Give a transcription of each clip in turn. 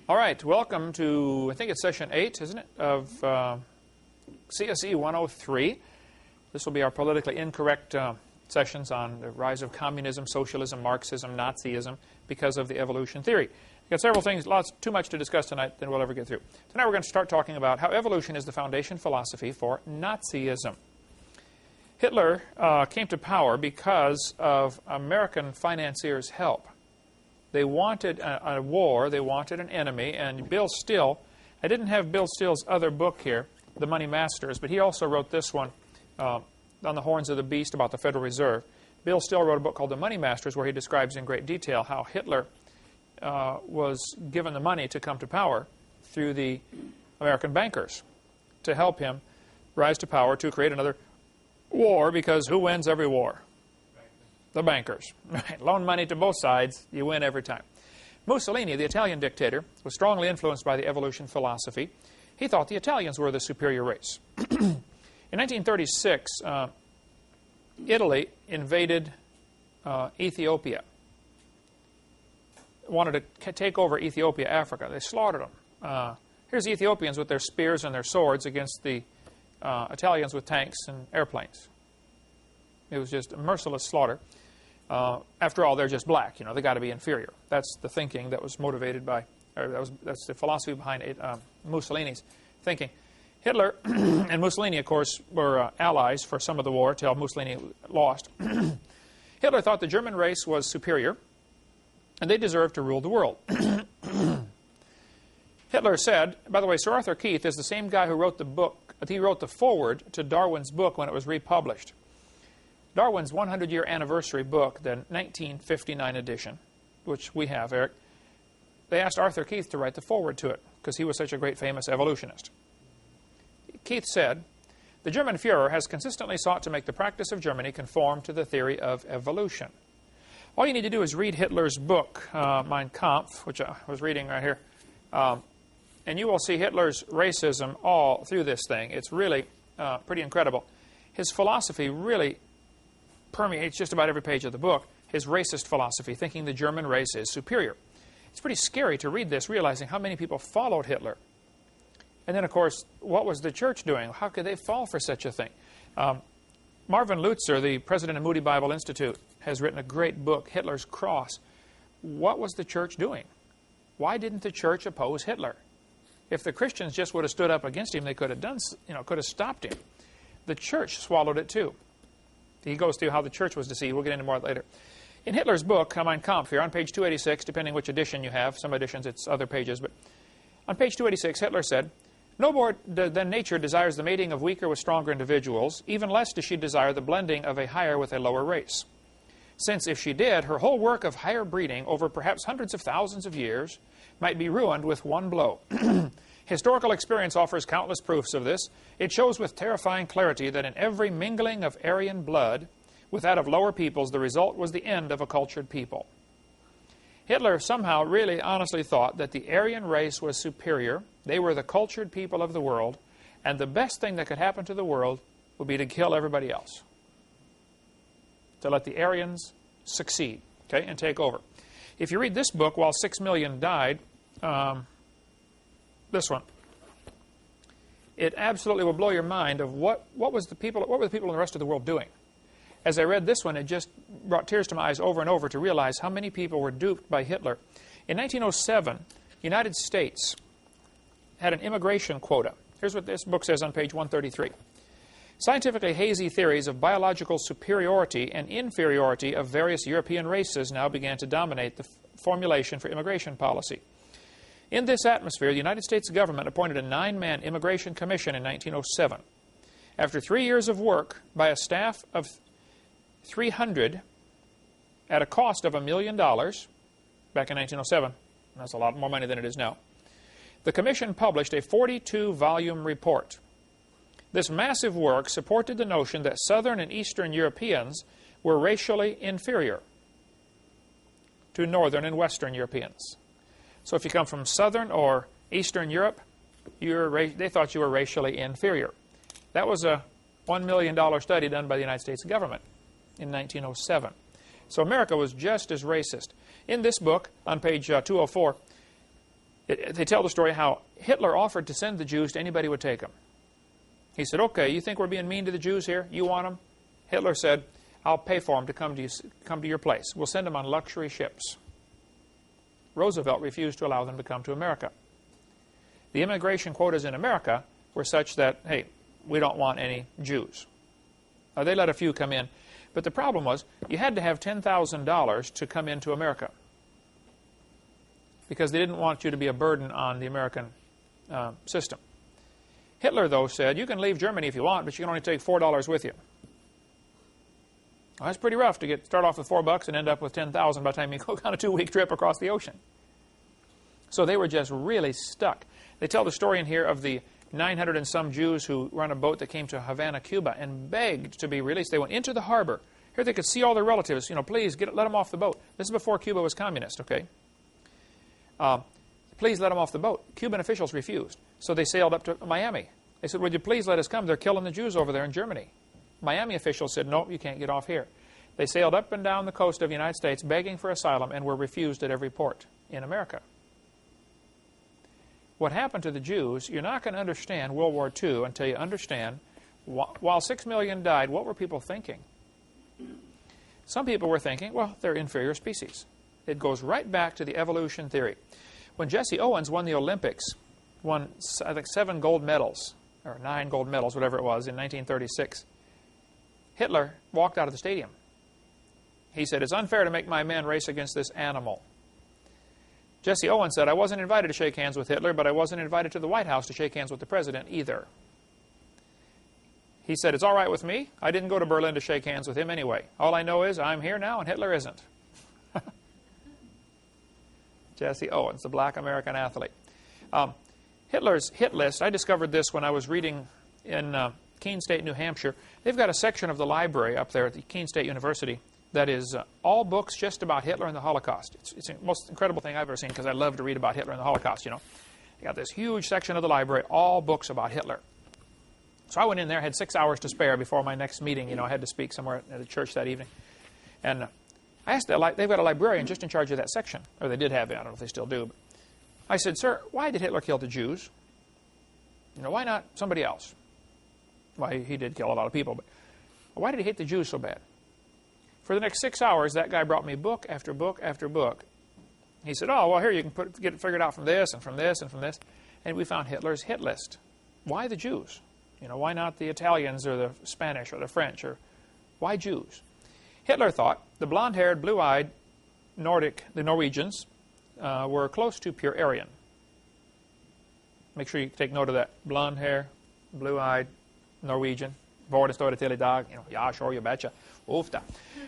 All right, welcome to, I think it's session 8, isn't it, of CSE 103. This will be our politically incorrect sessions on the rise of communism, socialism, Marxism, Nazism because of the evolution theory. We've got several things, too much to discuss tonight than we'll ever get through. Tonight we're going to start talking about how evolution is the foundation philosophy for Nazism. Hitler came to power because of American financiers' help. They wanted a war, they wanted an enemy, and Bill Still, I didn't have Bill Still's other book here, The Money Masters, but he also wrote this one, On the Horns of the Beast, about the Federal Reserve. Bill Still wrote a book called The Money Masters, where he describes in great detail how Hitler was given the money to come to power through the American bankers to help him rise to power to create another war, because who wins every war? The bankers. Right. Loan money to both sides, you win every time. Mussolini, the Italian dictator, was strongly influenced by the evolution philosophy. He thought the Italians were the superior race. In 1936, Italy invaded Ethiopia. Wanted to take over Ethiopia, Africa. They slaughtered them. Here's the Ethiopians with their spears and their swords against the Italians with tanks and airplanes. It was just a merciless slaughter. After all, they're just black. You know, they got to be inferior. That's the thinking that was motivated by, that's the philosophy behind Mussolini's thinking. Hitler and Mussolini, of course, were allies for some of the war till Mussolini lost. Hitler thought the German race was superior, and they deserved to rule the world. Hitler said, by the way, Sir Arthur Keith is the same guy who wrote the book, he wrote the foreword to Darwin's book when it was republished. Darwin's 100-year anniversary book, the 1959 edition, which we have, Eric, they asked Arthur Keith to write the foreword to it because he was such a great famous evolutionist. Keith said, "The German Führer has consistently sought to make the practice of Germany conform to the theory of evolution." All you need to do is read Hitler's book, Mein Kampf, which I was reading right here, and you will see Hitler's racism all through this thing. It's really pretty incredible. His philosophy really permeates just about every page of the book, his racist philosophy, thinking the German race is superior. It's pretty scary to read this, realizing how many people followed Hitler. And then, of course, what was the church doing? How could they fall for such a thing? Marvin Lutzer, the president of Moody Bible Institute, has written a great book, Hitler's Cross. What was the church doing? Why didn't the church oppose Hitler? If the Christians just would have stood up against him, they could have done, could have stopped him. The church swallowed it too. He goes through how the church was deceived. We'll get into more later. In Hitler's book, Mein Kampf, here on page 286, depending which edition you have, some editions it's other pages, but on page 286, Hitler said, "No more than nature desires the mating of weaker with stronger individuals, even less does she desire the blending of a higher with a lower race. Since if she did, her whole work of higher breeding over perhaps hundreds of thousands of years might be ruined with one blow." Historical experience offers countless proofs of this. It shows with terrifying clarity that in every mingling of Aryan blood with that of lower peoples, the result was the end of a cultured people. Hitler somehow really honestly thought that the Aryan race was superior. They were the cultured people of the world, and the best thing that could happen to the world would be to kill everybody else. To let the Aryans succeed, okay, and take over. If you read this book, While 6 Million Died, this one, it absolutely will blow your mind of what were the people in the rest of the world doing. As I read this one, it just brought tears to my eyes over and over to realize how many people were duped by Hitler. In 1907, the United States had an immigration quota. Here's what this book says on page 133. "Scientifically hazy theories of biological superiority and inferiority of various European races now began to dominate the formulation for immigration policy. In this atmosphere, the United States government appointed a 9-man immigration commission in 1907. After 3 years of work by a staff of 300 at a cost of $1 million back in 1907, that's a lot more money than it is now, the commission published a 42-volume report. This massive work supported the notion that Southern and Eastern Europeans were racially inferior to Northern and Western Europeans. So if you come from Southern or Eastern Europe, they thought you were racially inferior. That was a $1 million study done by the United States government in 1907. So America was just as racist. In this book, on page 204, They tell the story how Hitler offered to send the Jews to anybody who would take them. He said, okay, you think we're being mean to the Jews here? You want them? Hitler said, I'll pay for them to come to your place. We'll send them on luxury ships. Roosevelt refused to allow them to come to America. The immigration quotas in America were such that, hey, we don't want any Jews. They let a few come in. But the problem was, you had to have $10,000 to come into America, because they didn't want you to be a burden on the American system. Hitler, though, said, you can leave Germany if you want, but you can only take $4 with you. Well, that's pretty rough to start off with $4 and end up with $10,000 by the time you go on a 2-week trip across the ocean. So they were just really stuck. They tell the story in here of the 900 and some Jews who were on a boat that came to Havana, Cuba, and begged to be released. They went into the harbor. Here they could see all their relatives. Please let them off the boat. This is before Cuba was communist, okay? Please let them off the boat. Cuban officials refused. So they sailed up to Miami. They said, would you please let us come? They're killing the Jews over there in Germany. Miami officials said, no, you can't get off here. They sailed up and down the coast of the United States begging for asylum and were refused at every port in America. What happened to the Jews, you're not going to understand World War II until you understand, while 6 million died, what were people thinking? Some people were thinking, well, they're inferior species. It goes right back to the evolution theory. When Jesse Owens won the Olympics, won, I think, 7 gold medals, or 9 gold medals, whatever it was, in 1936, Hitler walked out of the stadium. He said, it's unfair to make my men race against this animal. Jesse Owens said, I wasn't invited to shake hands with Hitler, but I wasn't invited to the White House to shake hands with the president either. He said, it's all right with me. I didn't go to Berlin to shake hands with him anyway. All I know is I'm here now and Hitler isn't. Jesse Owens, the black American athlete. Hitler's hit list, I discovered this when I was reading in Keene State, New Hampshire. They've got a section of the library up there at the Keene State University that is all books just about Hitler and the Holocaust. It's the most incredible thing I've ever seen, because I love to read about Hitler and the Holocaust, They got this huge section of the library, all books about Hitler. So I went in there, had 6 hours to spare before my next meeting. I had to speak somewhere at a church that evening. And I asked, they've got a librarian just in charge of that section. Or they did have it. I don't know if they still do. But I said, sir, why did Hitler kill the Jews? Why not somebody else? Well, he did kill a lot of people, but why did he hate the Jews so bad? For the next 6 hours, that guy brought me book after book after book. He said, oh, well, here, you can get it figured out from this and from this and from this. And we found Hitler's hit list. Why the Jews? Why not the Italians or the Spanish or the French? Or why Jews? Hitler thought the blonde-haired, blue-eyed the Norwegians, were close to pure Aryan. Make sure you take note of that. Blonde hair, blue-eyed, Norwegian. Vården står det till idag. Ja, sure, you betcha. Ofta.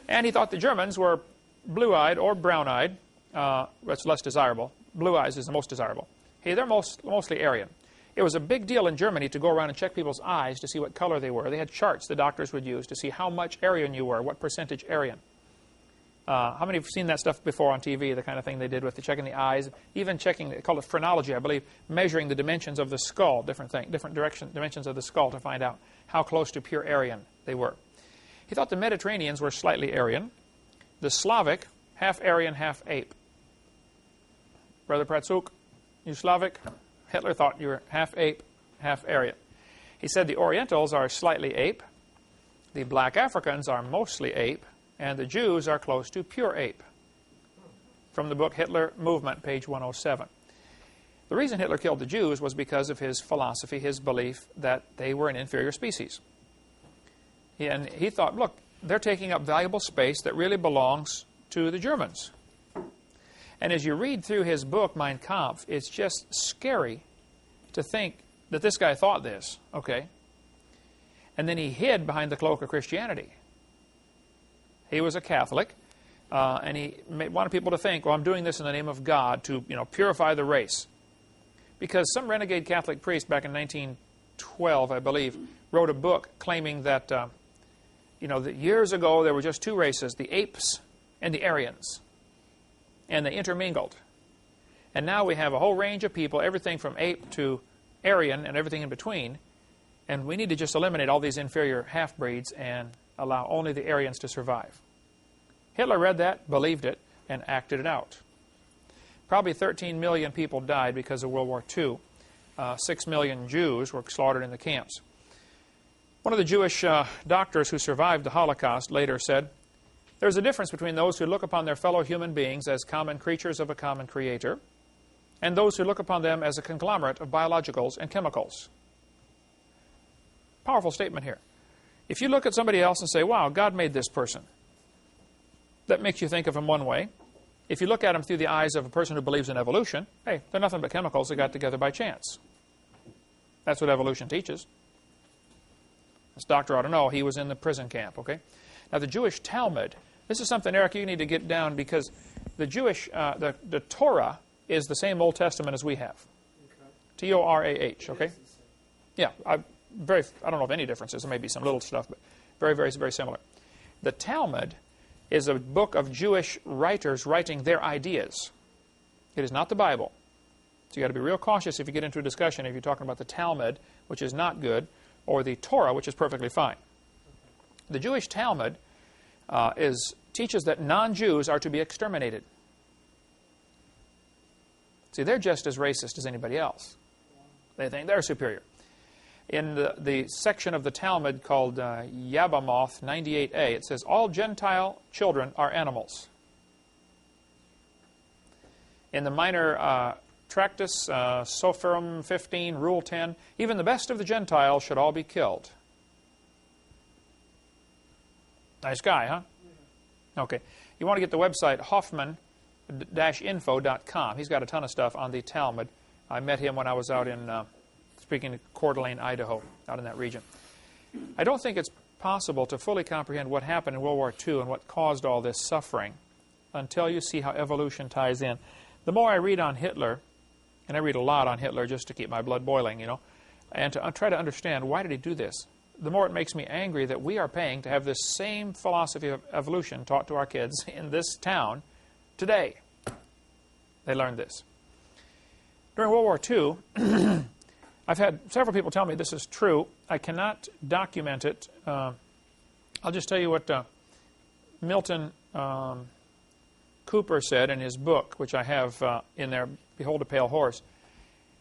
And he thought the Germans were blue-eyed or brown-eyed. That's less desirable. Blue eyes is the most desirable. Hey, they're mostly Aryan. It was a big deal in Germany to go around and check people's eyes to see what color they were. They had charts the doctors would use to see how much Aryan you were, what percentage Aryan. How many have seen that stuff before on TV, the kind of thing they did with checking the eyes, even checking, they call it phrenology, I believe, measuring the dimensions of the skull, different dimensions of the skull to find out how close to pure Aryan they were. He thought the Mediterraneans were slightly Aryan, the Slavic, half Aryan, half ape. Brother Pratsuk, you Slavic? Hitler thought you were half ape, half Aryan. He said the Orientals are slightly ape, the black Africans are mostly ape, and the Jews are close to pure ape. From the book Hitler Movement, page 107. The reason Hitler killed the Jews was because of his philosophy, his belief that they were an inferior species. And he thought, look, they're taking up valuable space that really belongs to the Germans. And as you read through his book, Mein Kampf, it's just scary to think that this guy thought this, okay? And then he hid behind the cloak of Christianity. He was a Catholic, and he wanted people to think, well, I'm doing this in the name of God to, purify the race. Because some renegade Catholic priest back in 1912, I believe, wrote a book claiming that, that years ago there were just two races, the apes and the Aryans. And they intermingled. And now we have a whole range of people, everything from ape to Aryan and everything in between. And we need to just eliminate all these inferior half-breeds and allow only the Aryans to survive. Hitler read that, believed it, and acted it out. Probably 13 million people died because of World War II. 6 million Jews were slaughtered in the camps. One of the Jewish doctors who survived the Holocaust later said, "There's a difference between those who look upon their fellow human beings as common creatures of a common creator and those who look upon them as a conglomerate of biologicals and chemicals." Powerful statement here. If you look at somebody else and say, wow, God made this person, that makes you think of him one way. If you look at him through the eyes of a person who believes in evolution, hey, they're nothing but chemicals that got together by chance. That's what evolution teaches. This doctor ought to know. He was in the prison camp, okay? Now, the Jewish Talmud, this is something, Eric, you need to get down, because the Jewish, the Torah is the same Old Testament as we have. Okay. T-O-R-A-H, okay? Yeah, I don't know of any differences. There may be some little stuff, but very, very, very similar. The Talmud is a book of Jewish writers writing their ideas. It is not the Bible. So you've got to be real cautious if you get into a discussion if you're talking about the Talmud, which is not good, or the Torah, which is perfectly fine. The Jewish Talmud teaches that non-Jews are to be exterminated. See, they're just as racist as anybody else. They think they're superior. In the section of the Talmud called Yabamoth 98a, it says, all Gentile children are animals. In the minor Tractus, Sophorum 15, Rule 10, even the best of the Gentiles should all be killed. Nice guy, huh? Okay. You want to get the website Hoffman-info.com. He's got a ton of stuff on the Talmud. I met him when I was out in, speaking to Coeur d'Alene, Idaho, out in that region. I don't think it's possible to fully comprehend what happened in World War II and what caused all this suffering until you see how evolution ties in. The more I read on Hitler, and I read a lot on Hitler just to keep my blood boiling, you know, and to try to understand why did he do this, the more it makes me angry that we are paying to have this same philosophy of evolution taught to our kids in this town today. They learned this. During World War II, I've had several people tell me this is true. I cannot document it. I'll just tell you what Milton Cooper said in his book, which I have in there, Behold a Pale Horse.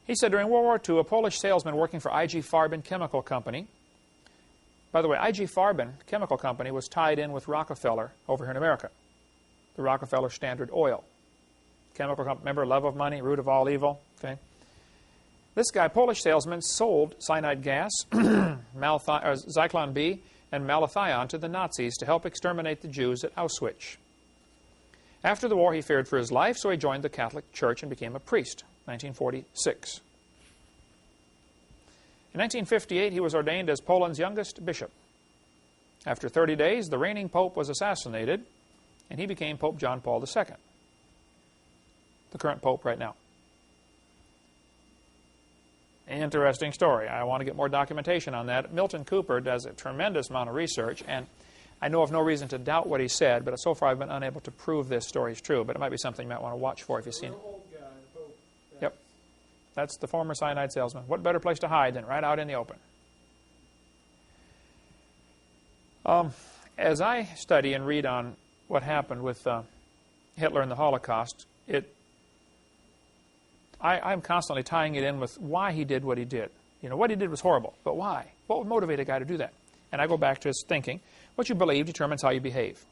He said, during World War II, a Polish salesman working for I.G. Farben Chemical Company. By the way, I.G. Farben Chemical Company was tied in with Rockefeller over here in America. The Rockefeller Standard Oil. Chemical company, remember, love of money, root of all evil. Okay. This guy, Polish salesman, sold cyanide gas, Zyklon B, and malathion to the Nazis to help exterminate the Jews at Auschwitz. After the war, he feared for his life, so he joined the Catholic Church and became a priest, 1946. In 1958, he was ordained as Poland's youngest bishop. After 30 days, the reigning pope was assassinated, and he became Pope John Paul II, the current pope right now. Interesting story. I want to get more documentation on that. Milton Cooper does a tremendous amount of research, and I know of no reason to doubt what he said, but so far I've been unable to prove this story is true, but it might be something you might want to watch for if you've seen it. Yep. That's the former cyanide salesman. What better place to hide than right out in the open? As I study and read on what happened with Hitler and the Holocaust, I'm constantly tying it in with why he did what he did. You know, what he did was horrible, but why? What would motivate a guy to do that? And I go back to his thinking. What you believe determines how you behave.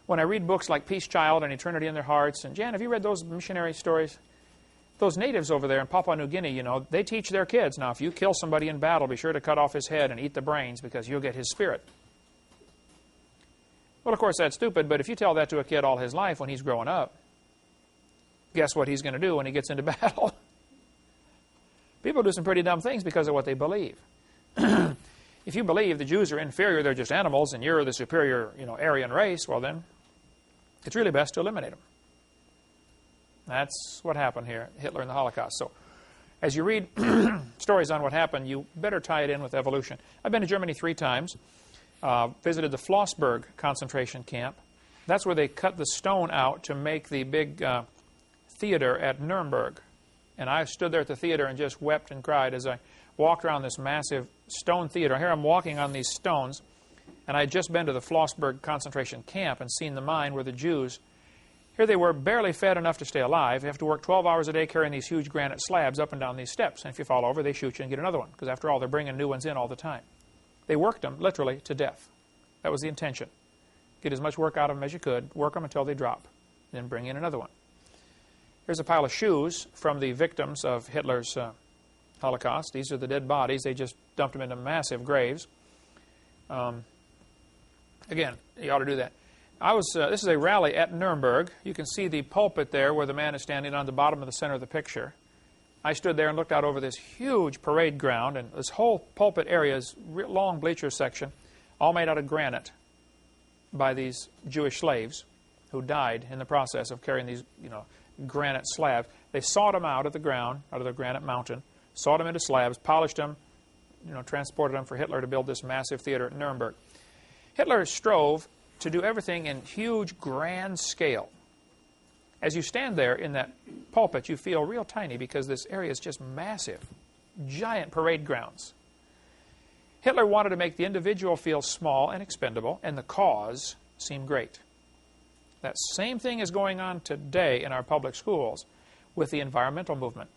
When I read books like Peace Child and Eternity in Their Hearts, and Jan, have you read those missionary stories? Those natives over there in Papua New Guinea, you know, they teach their kids, now, if you kill somebody in battle, be sure to cut off his head and eat the brains because you'll get his spirit. Well, of course, that's stupid, but if you tell that to a kid all his life when he's growing up, guess what he's going to do when he gets into battle? People do some pretty dumb things because of what they believe. If you believe the Jews are inferior, they're just animals, and you're the superior, you know, Aryan race, well then, it's really best to eliminate them. That's what happened here, Hitler and the Holocaust. So, as you read stories on what happened, you better tie it in with evolution. I've been to Germany 3 times, visited the Flossburg concentration camp. That's where they cut the stone out to make the big theater at Nuremberg. And I stood there at the theater and just wept and cried as I walked around this massive stone theater. Here I'm walking on these stones, and I had just been to the Flossburg concentration camp and seen the mine where the Jews Here they were, barely fed enough to stay alive. They have to work 12 hours a day carrying these huge granite slabs up and down these steps. And if you fall over, they shoot you and get another one. Because after all, they're bringing new ones in all the time. They worked them, literally, to death. That was the intention. Get as much work out of them as you could. Work them until they drop. Then bring in another one. Here's a pile of shoes from the victims of Hitler's Holocaust. These are the dead bodies. They just dumped them into massive graves. Again, you ought to do that. This is a rally at Nuremberg. You can see the pulpit there where the man is standing on the bottom of the center of the picture. I stood there and looked out over this huge parade ground, and this whole pulpit area is a long bleacher section, all made out of granite by these Jewish slaves who died in the process of carrying these, granite slabs. They sawed them out of the ground, out of the granite mountain, sawed them into slabs, polished them, transported them for Hitler to build this massive theater at Nuremberg. Hitler strove to do everything in huge, grand scale. As you stand there in that pulpit, you feel real tiny because this area is just massive, giant parade grounds. Hitler wanted to make the individual feel small and expendable, and the cause seem great. That same thing is going on today in our public schools with the environmental movement.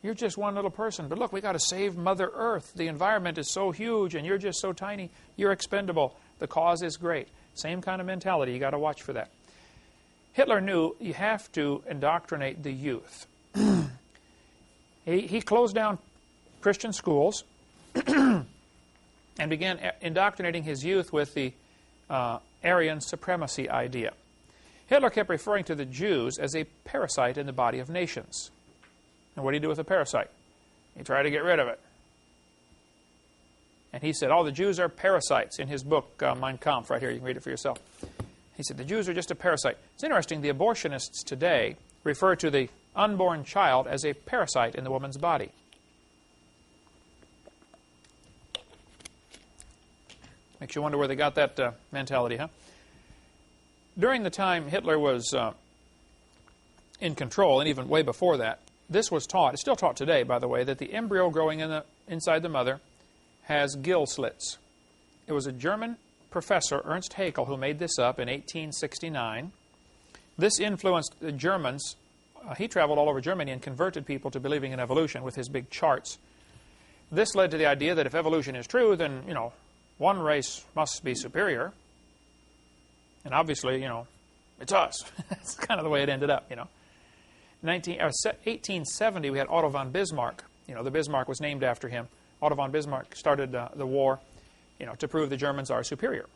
You're just one little person, but look, we got to save Mother Earth. The environment is so huge, and you're just so tiny. You're expendable. The cause is great. Same kind of mentality. You got to watch for that. Hitler knew you have to indoctrinate the youth. He closed down Christian schools and began indoctrinating his youth with the Aryan supremacy idea. Hitler kept referring to the Jews as a parasite in the body of nations. And what do you do with a parasite? You try to get rid of it. And he said, the Jews are parasites in his book, Mein Kampf, right here. You can read it for yourself. He said, the Jews are just a parasite. It's interesting, the abortionists today refer to the unborn child as a parasite in the woman's body. Makes you wonder where they got that mentality, huh? During the time Hitler was in control, and even way before that, this was taught, it's still taught today, by the way, that the embryo growing inside the mother has gill slits. It was a German professor, Ernst Haeckel, who made this up in 1869. This influenced the Germans. He traveled all over Germany and converted people to believing in evolution with his big charts. This led to the idea that if evolution is true, then, one race must be superior. And obviously, it's us. That's kind of the way it ended up, 1870, we had Otto von Bismarck. The Bismarck was named after him. Otto von Bismarck started the war, to prove the Germans are superior.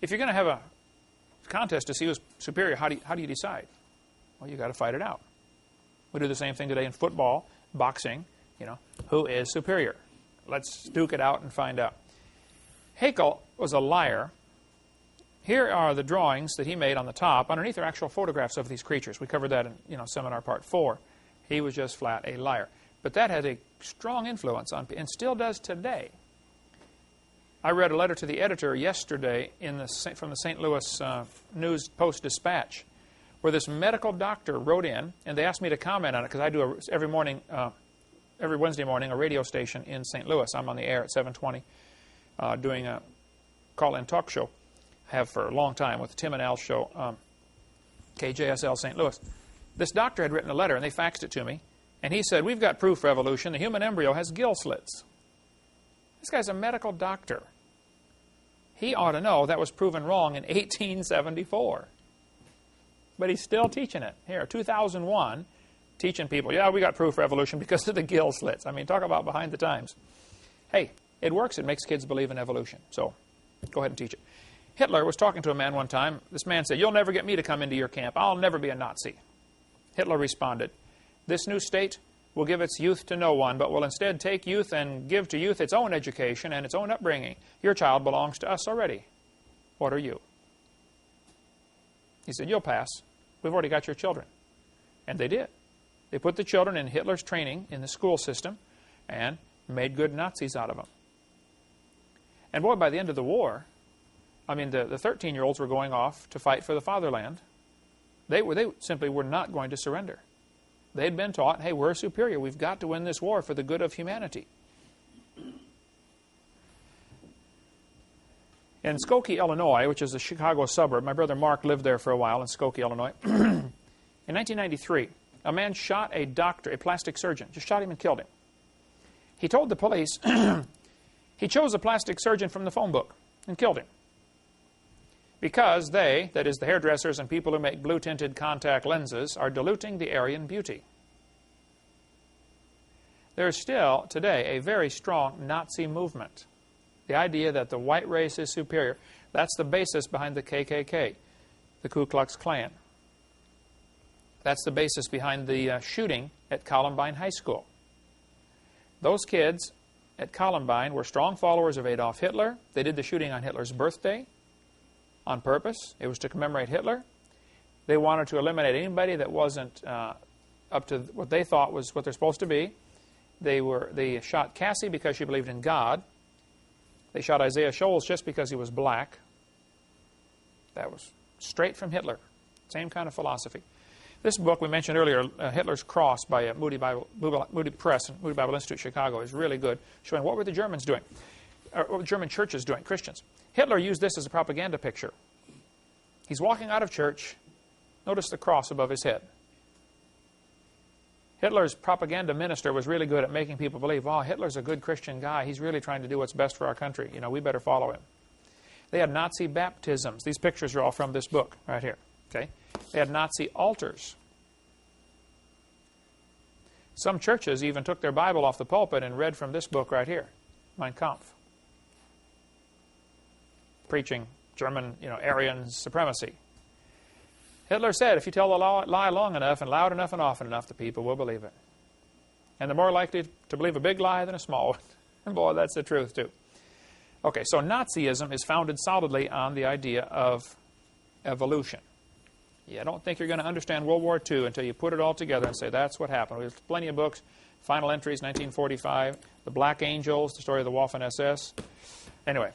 If you're going to have a contest to see who's superior, how do you decide? Well, you got to fight it out. We do the same thing today in football, boxing. Who is superior? Let's duke it out and find out. Haeckel was a liar. Here are the drawings that he made on the top. Underneath are actual photographs of these creatures. We covered that in seminar part 4. He was just flat a liar. But that had a strong influence on, and still does today. I read a letter to the editor yesterday from the St. Louis News Post-Dispatch, where this medical doctor wrote in, and they asked me to comment on it because I do every Wednesday morning a radio station in St. Louis. I'm on the air at 7:20 doing a call-in talk show. Have for a long time with the Tim and Al show, KJSL St. Louis. This doctor had written a letter, and they faxed it to me, and he said, we've got proof for evolution. The human embryo has gill slits. This guy's a medical doctor. He ought to know that was proven wrong in 1874. But he's still teaching it. Here, 2001, teaching people, we got proof for evolution because of the gill slits. I mean, talk about behind the times. Hey, it works. It makes kids believe in evolution. So go ahead and teach it. Hitler was talking to a man one time. This man said, you'll never get me to come into your camp. I'll never be a Nazi. Hitler responded, this new state will give its youth to no one, but will instead take youth and give to youth its own education and its own upbringing. Your child belongs to us already. What are you? He said, you'll pass. We've already got your children. And they did. They put the children in Hitler's training in the school system and made good Nazis out of them. And boy, by the end of the war, the 13-year-olds were going off to fight for the fatherland. They simply were not going to surrender. They'd been taught, hey, we're superior. We've got to win this war for the good of humanity. In Skokie, Illinois, which is a Chicago suburb, my brother Mark lived there for a while in Skokie, Illinois. In 1993, a man shot a doctor, a plastic surgeon, just shot him and killed him. He told the police he chose a plastic surgeon from the phone book and killed him. Because they, that is the hairdressers and people who make blue-tinted contact lenses, are diluting the Aryan beauty. There is still, today, a very strong Nazi movement. The idea that the white race is superior, that's the basis behind the KKK, the Ku Klux Klan. That's the basis behind the shooting at Columbine High School. Those kids at Columbine were strong followers of Adolf Hitler. They did the shooting on Hitler's birthday on purpose. It was to commemorate Hitler. They wanted to eliminate anybody that wasn't up to what they thought was what they're supposed to be. They shot Cassie because she believed in God. They shot Isaiah Shoals just because he was black. That was straight from Hitler. Same kind of philosophy. This book we mentioned earlier, Hitler's Cross by Moody Press and Moody Bible Institute, Chicago, is really good, showing what were the Germans doing, or what were German churches doing, Christians. Hitler used this as a propaganda picture. He's walking out of church. Notice the cross above his head. Hitler's propaganda minister was really good at making people believe, oh, Hitler's a good Christian guy. He's really trying to do what's best for our country. You know, we better follow him. They had Nazi baptisms. These pictures are all from this book right here. Okay? They had Nazi altars. Some churches even took their Bible off the pulpit and read from this book right here, Mein Kampf, preaching German, Aryan supremacy. Hitler said, if you tell the lie long enough and loud enough and often enough, the people will believe it. And they're more likely to believe a big lie than a small one. And boy, that's the truth, too. Okay, so Nazism is founded solidly on the idea of evolution. I don't think you're going to understand World War II until you put it all together and say that's what happened. We have plenty of books, Final Entries, 1945, The Black Angels, the story of the Waffen-SS. Anyway,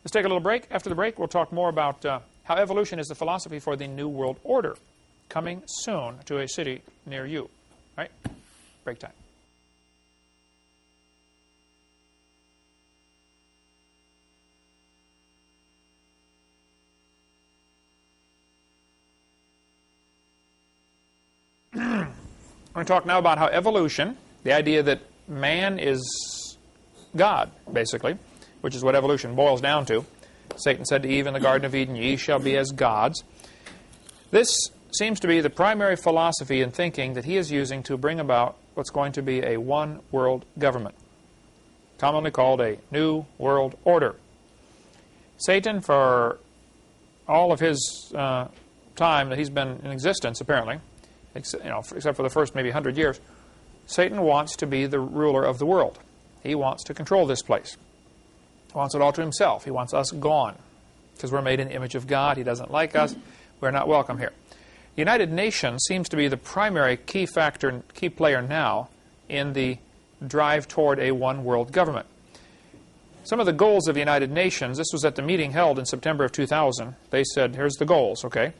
let's take a little break. After the break, we'll talk more about how evolution is the philosophy for the New World Order, coming soon to a city near you. All right? Break time. I'm going to talk now about how evolution, the idea that man is God, basically, which is what evolution boils down to. Satan said to Eve in the Garden of Eden, ye shall be as gods. This seems to be the primary philosophy and thinking that he is using to bring about what's going to be a one-world government, commonly called a New World Order. Satan, for all of his time that he's been in existence, apparently, except for the first maybe 100 years, Satan wants to be the ruler of the world. He wants to control this place. He wants it all to himself. He wants us gone because we're made in the image of God. He doesn't like us. We're not welcome here. The United Nations seems to be the primary key factor and key player now in the drive toward a one-world government. Some of the goals of the United Nations, this was at the meeting held in September of 2000. They said, here's the goals, okay?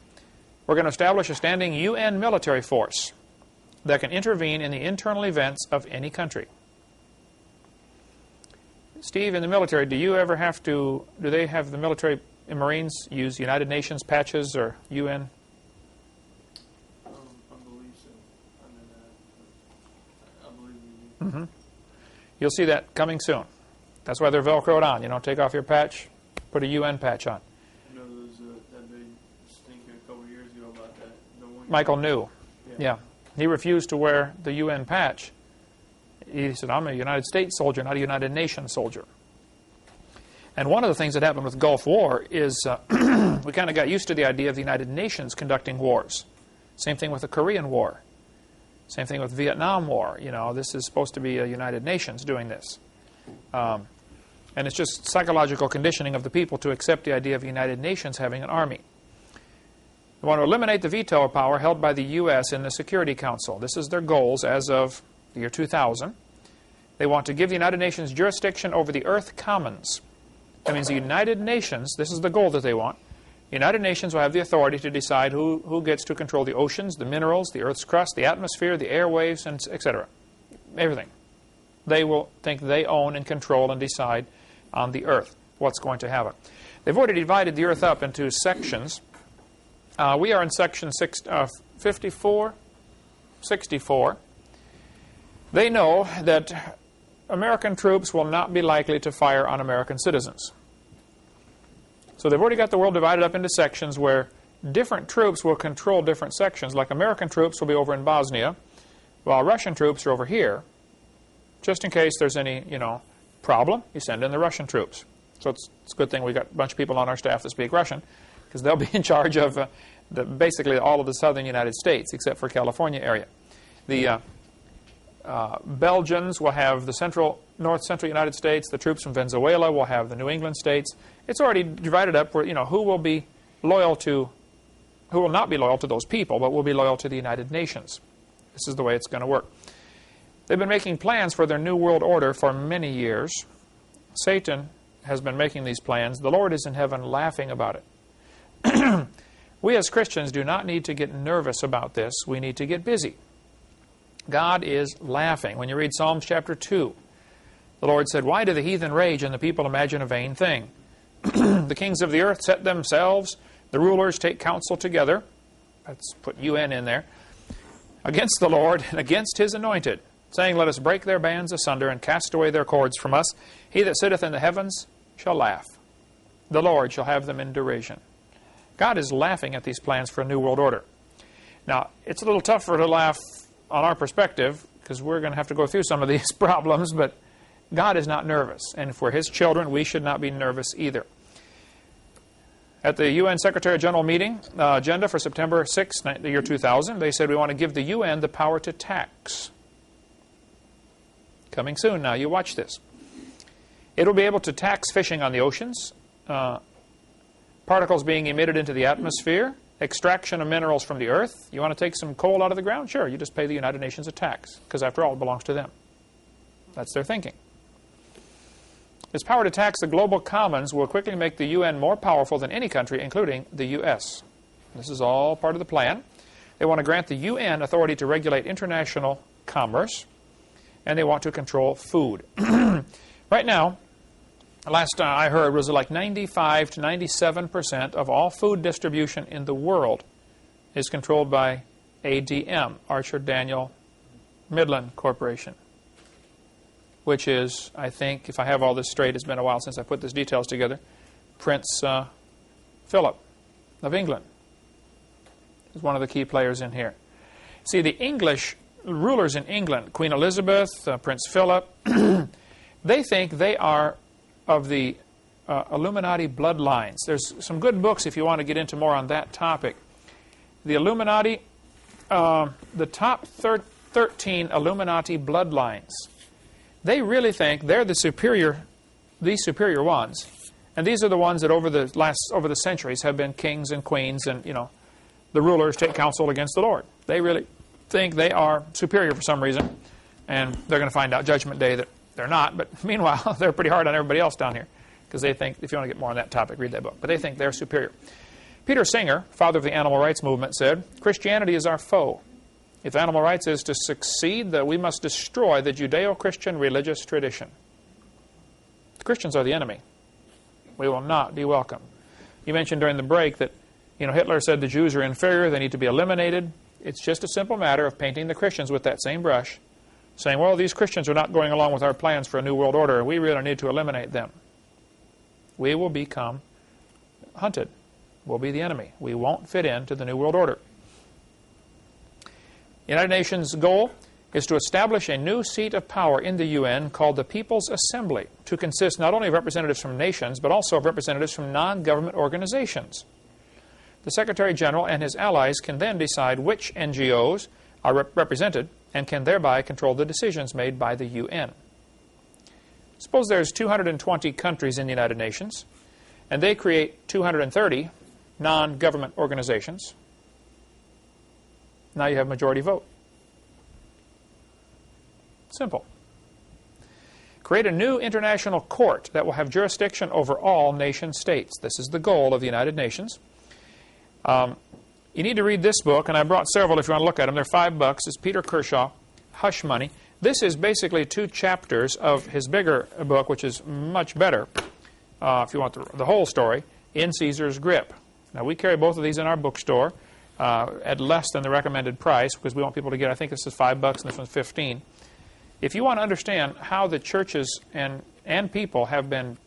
We're going to establish a standing UN military force that can intervene in the internal events of any country. Steve, in the military, do they have the military and Marines use United Nations patches or UN? I believe so. I believe we do. You'll see that coming soon. That's why they're Velcroed on. Take off your patch, put a UN patch on. I know there was that big stinker a couple of years ago about that. Michael knew. Yeah. He refused to wear the UN patch. He said, I'm a United States soldier, not a United Nations soldier. And one of the things that happened with the Gulf War is we kind of got used to the idea of the United Nations conducting wars. Same thing with the Korean War. Same thing with Vietnam War. This is supposed to be a United Nations doing this. And it's just psychological conditioning of the people to accept the idea of the United Nations having an army. They want to eliminate the veto power held by the U.S. in the Security Council. This is their goals as of the year 2000. They want to give the United Nations jurisdiction over the Earth Commons. That means the United Nations, this is the goal that they want, the United Nations will have the authority to decide who gets to control the oceans, the minerals, the Earth's crust, the atmosphere, the airwaves, and etc. Everything. They will think they own and control and decide on the Earth what's going to happen. They've already divided the earth up into sections. We are in section 64. They know that American troops will not be likely to fire on American citizens. So they've already got the world divided up into sections where different troops will control different sections. Like American troops will be over in Bosnia, while Russian troops are over here. Just in case there's any, problem, you send in the Russian troops. So it's a good thing we got a bunch of people on our staff that speak Russian, because they'll be in charge of basically all of the southern United States, except for California area. The Belgians will have the north central United States. The troops from Venezuela will have the New England states. It's already divided up where, who will not be loyal to those people, but will be loyal to the United Nations. This is the way it's going to work. They've been making plans for their new world order for many years. Satan has been making these plans. The Lord is in heaven laughing about it. We as Christians do not need to get nervous about this. We need to get busy. God is laughing. When you read Psalms chapter 2, the Lord said, "Why do the heathen rage and the people imagine a vain thing? The kings of the earth set themselves, the rulers take counsel together." Let's put UN in there. "Against the Lord and against his anointed, saying, Let us break their bands asunder and cast away their cords from us. He that sitteth in the heavens shall laugh. The Lord shall have them in derision." God is laughing at these plans for a new world order. Now, it's a little tougher to laugh on our perspective, because we're going to have to go through some of these problems, but God is not nervous. And if we're His children, we should not be nervous either. At the UN Secretary General meeting agenda for September 6, the year 2000, they said we want to give the UN the power to tax. Coming soon now, you watch this. It will be able to tax fishing on the oceans, particles being emitted into the atmosphere, extraction of minerals from the earth. You want to take some coal out of the ground? Sure, you just pay the United Nations a tax, because after all, it belongs to them. That's their thinking. Its power to tax the global commons will quickly make the UN more powerful than any country, including the U.S. This is all part of the plan. They want to grant the UN authority to regulate international commerce, and they want to control food. Right now, last I heard, was like 95 to 97% of all food distribution in the world is controlled by ADM, Archer Daniel Midland Corporation, which is, I think, if I have all this straight, it's been a while since I put these details together, Prince Philip of England is one of the key players in here. See, the English rulers in England, Queen Elizabeth, Prince Philip, they think they are of the Illuminati bloodlines. There's some good books if you want to get into more on that topic. The Illuminati, the top 13 Illuminati bloodlines, they really think they're the superior ones. And these are the ones that over the centuries have been kings and queens, and the rulers take counsel against the Lord. They really think they are superior for some reason, and they're going to find out Judgment Day that they're not. But meanwhile, they're pretty hard on everybody else down here, because they think, if you want to get more on that topic, read that book. But they think they're superior. Peter Singer, father of the animal rights movement, said, "Christianity is our foe. If animal rights is to succeed, that we must destroy the Judeo-Christian religious tradition." The Christians are the enemy. We will not be welcome. You mentioned during the break that Hitler said the Jews are inferior, they need to be eliminated. It's just a simple matter of painting the Christians with that same brush, saying, well, these Christians are not going along with our plans for a new world order. We really need to eliminate them. We will become hunted. We'll be the enemy. We won't fit into the new world order. The United Nations' goal is to establish a new seat of power in the UN called the People's Assembly, to consist not only of representatives from nations, but also of representatives from non-government organizations. The Secretary General and his allies can then decide which NGOs are represented and can thereby control the decisions made by the UN. Suppose there's 220 countries in the United Nations, and they create 230 non-government organizations. Now you have majority vote. Simple. Create a new international court that will have jurisdiction over all nation states. This is the goal of the United Nations. You need to read this book, and I brought several if you want to look at them. They're $5. It's Peter Kershaw, Hush Money. This is basically 2 chapters of his bigger book, which is much better if you want the whole story. in Caesar's grip. Now, we carry both of these in our bookstore at less than the recommended price because we want people to get, I think this is $5 and this one's $15. If you want to understand how the churches and people have been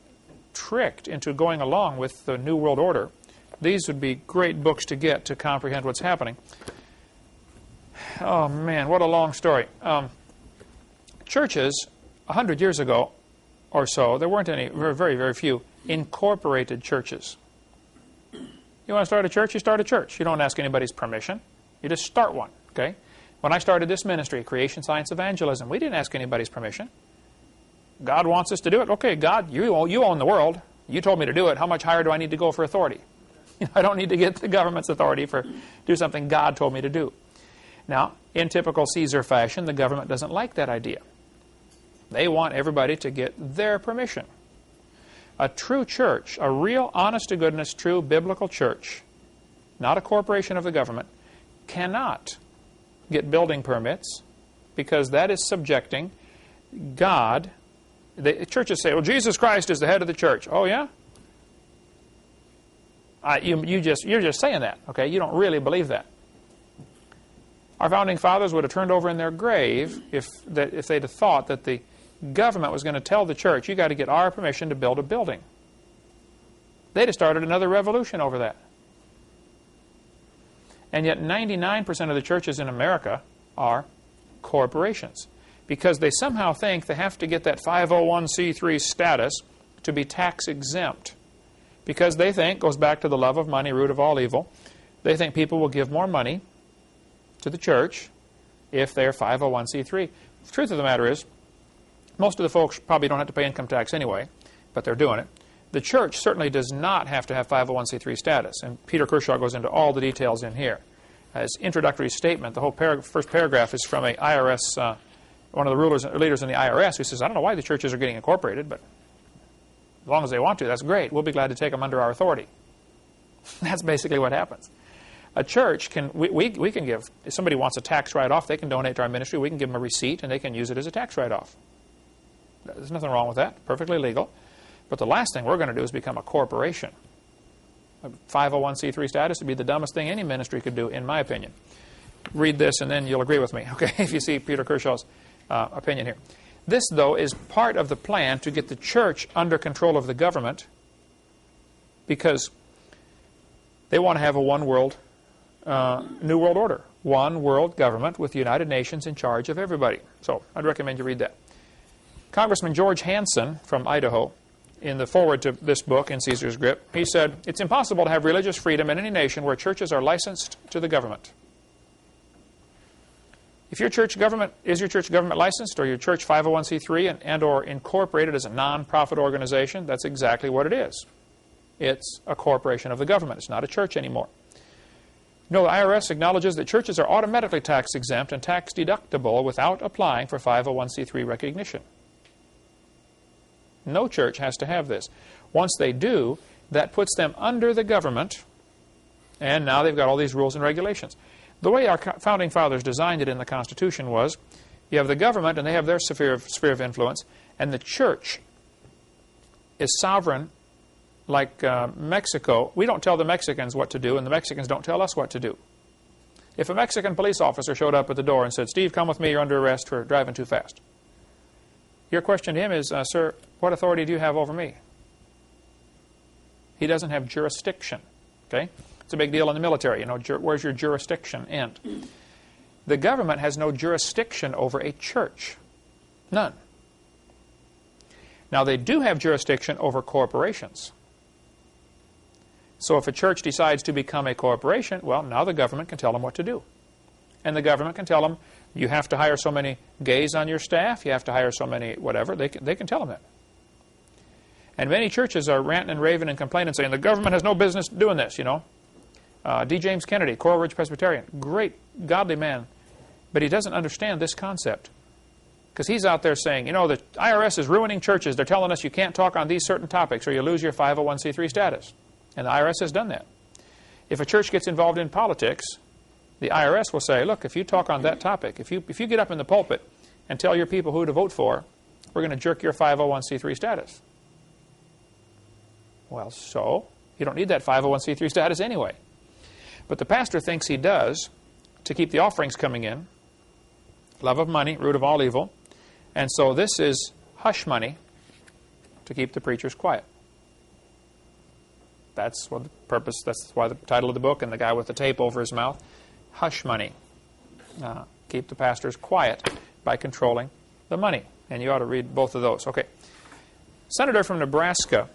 tricked into going along with the New World Order, these would be great books to get to comprehend what's happening. Oh, man, what a long story. Churches, 100 years ago or so, there weren't any, very, very few, incorporated churches. You want to start a church, you start a church. You don't ask anybody's permission. You just start one, okay? When I started this ministry, Creation Science Evangelism, we didn't ask anybody's permission. God wants us to do it. Okay, God, you own the world. You told me to do it. How much higher do I need to go for authority? I don't need to get the government's authority for do something God told me to do. Now, in typical Caesar fashion, the government doesn't like that idea. They want everybody to get their permission. A true church, a real honest-to-goodness, true biblical church, not a corporation of the government, cannot get building permits because that is subjecting God. The churches say, well, Jesus Christ is the head of the church. Oh, yeah? You're just saying that, okay? You don't really believe that. Our founding fathers would have turned over in their grave if they'd have thought that the government was going to tell the church, you got to get our permission to build a building. They'd have started another revolution over that. And yet 99% of the churches in America are corporations because they somehow think they have to get that 501c3 status to be tax exempt. Because they think, goes back to the love of money, root of all evil, they think people will give more money to the church if they're 501c3. The truth of the matter is, most of the folks probably don't have to pay income tax anyway, but they're doing it. The church certainly does not have to have 501c3 status, and Peter Kershaw goes into all the details in here. His introductory statement, the whole first paragraph is from a IRS, one of the leaders in the IRS, who says, I don't know why the churches are getting incorporated, but as long as they want to, that's great. We'll be glad to take them under our authority. That's basically what happens. A church we can give, if somebody wants a tax write-off, they can donate to our ministry. We can give them a receipt, and they can use it as a tax write-off. There's nothing wrong with that. Perfectly legal. But the last thing we're going to do is become a corporation. A 501c3 status would be the dumbest thing any ministry could do, in my opinion. Read this, and then you'll agree with me, okay, if you see Peter Kershaw's opinion here. This, though, is part of the plan to get the church under control of the government because they want to have a one world, new world order. One world government with the United Nations in charge of everybody. So I'd recommend you read that. Congressman George Hansen from Idaho, in the foreword to this book, In Caesar's Grip, he said, it's impossible to have religious freedom in any nation where churches are licensed to the government. If your church government, is your church government licensed, or your church 501c3 and or incorporated as a non-profit organization, that's exactly what it is. It's a corporation of the government. It's not a church anymore. No, the IRS acknowledges that churches are automatically tax exempt and tax deductible without applying for 501c3 recognition. No church has to have this. Once they do, that puts them under the government, and now they've got all these rules and regulations. The way our founding fathers designed it in the Constitution was, you have the government, and they have their sphere of influence, and the church is sovereign, like Mexico. We don't tell the Mexicans what to do, and the Mexicans don't tell us what to do. If a Mexican police officer showed up at the door and said, Steve, come with me, you're under arrest for driving too fast. Your question to him is, sir, what authority do you have over me? He doesn't have jurisdiction. Okay? It's a big deal in the military. You know, where's your jurisdiction end? The government has no jurisdiction over a church. None. Now, they do have jurisdiction over corporations. So if a church decides to become a corporation, well, now the government can tell them what to do. And the government can tell them, you have to hire so many gays on your staff, you have to hire so many whatever. They can tell them that. And many churches are ranting and raving and complaining, saying the government has no business doing this, you know. D. James Kennedy, Coral Ridge Presbyterian, great, godly man, but he doesn't understand this concept. Because he's out there saying, you know, the IRS is ruining churches. They're telling us you can't talk on these certain topics or you lose your 501c3 status. And the IRS has done that. If a church gets involved in politics, the IRS will say, look, if you talk on that topic, if you get up in the pulpit and tell your people who to vote for, we're going to jerk your 501c3 status. Well, so You don't need that 501c3 status anyway. But the pastor thinks he does to keep the offerings coming in. Love of money, root of all evil. And so this is hush money to keep the preachers quiet. That's what the purpose, that's why the title of the book and the guy with the tape over his mouth. Hush money. Keep the pastors quiet by controlling the money. And you ought to read both of those. Okay. Senator from Nebraska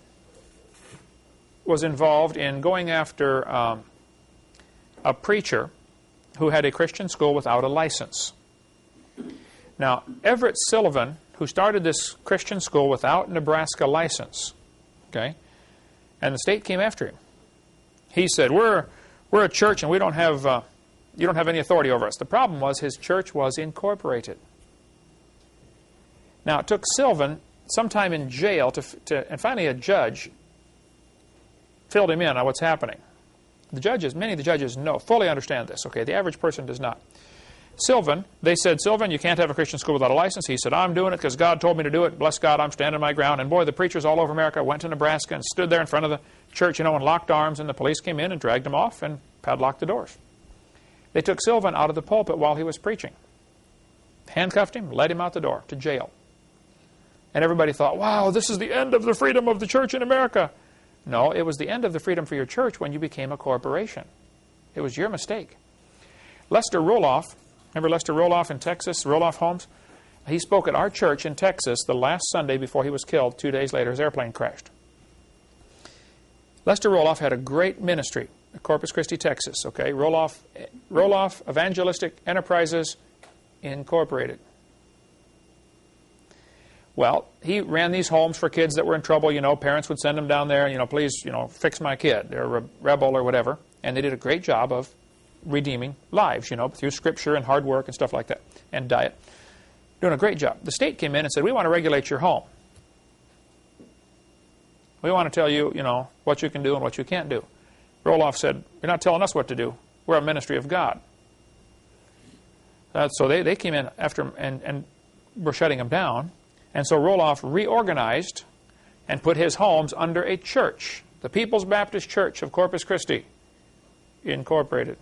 was involved in going after a preacher who had a Christian school without a license. Now, Everett Sullivan, who started this Christian school without Nebraska license, okay, and the state came after him. He said, we're a church and we don't have, you don't have any authority over us. The problem was his church was incorporated. Now, it took Sullivan some time in jail and finally a judge filled him in on what's happening. The judges, many of the judges fully understand this, okay? The average person does not. Sullivan, they said, Sullivan, you can't have a Christian school without a license. He said, I'm doing it because God told me to do it. Bless God, I'm standing my ground. And boy, the preachers all over America went to Nebraska and stood there in front of the church, and locked arms, and the police came in and dragged him off and padlocked the doors. They took Sullivan out of the pulpit while he was preaching. Handcuffed him, led him out the door to jail. And everybody thought, wow, this is the end of the freedom of the church in America. No, it was the end of the freedom for your church when you became a corporation. It was your mistake. Lester Roloff, remember Lester Roloff in Texas, Roloff Homes? He spoke at our church in Texas the last Sunday before he was killed. 2 days later, his airplane crashed. Lester Roloff had a great ministry at Corpus Christi, Texas. Okay, Roloff Evangelistic Enterprises Incorporated. Well, he ran these homes for kids that were in trouble. Parents would send them down there, please, fix my kid. They're a rebel or whatever. And they did a great job of redeeming lives, through scripture and hard work and stuff like that, and diet. Doing a great job. The state came in and said, we want to regulate your home. We want to tell you, what you can do and what you can't do. Roloff said, you're not telling us what to do. We're a ministry of God. So they came in after him and were shutting him down. And so Roloff reorganized and put his homes under a church, the People's Baptist Church of Corpus Christi, Incorporated.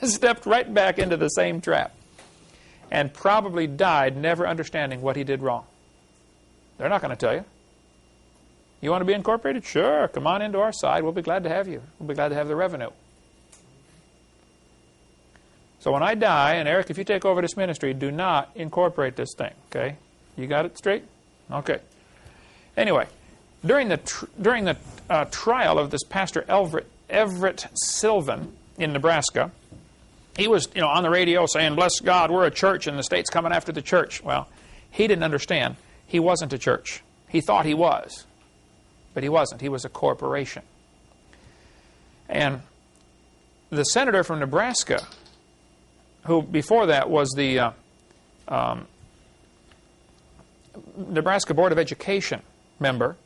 Stepped right back into the same trap and probably died never understanding what he did wrong. They're not going to tell you. You want to be incorporated? Sure, come on into our side. We'll be glad to have you. We'll be glad to have the revenue. So when I die, and Eric, if you take over this ministry, do not incorporate this thing, okay? You got it straight? Okay. Anyway, during the trial of this Pastor Everett Sullivan in Nebraska, he was, on the radio saying, bless God, we're a church, and the state's coming after the church. Well, he didn't understand. He wasn't a church. He thought he was, but he wasn't. He was a corporation. And the senator from Nebraska, who before that was the Nebraska Board of Education member,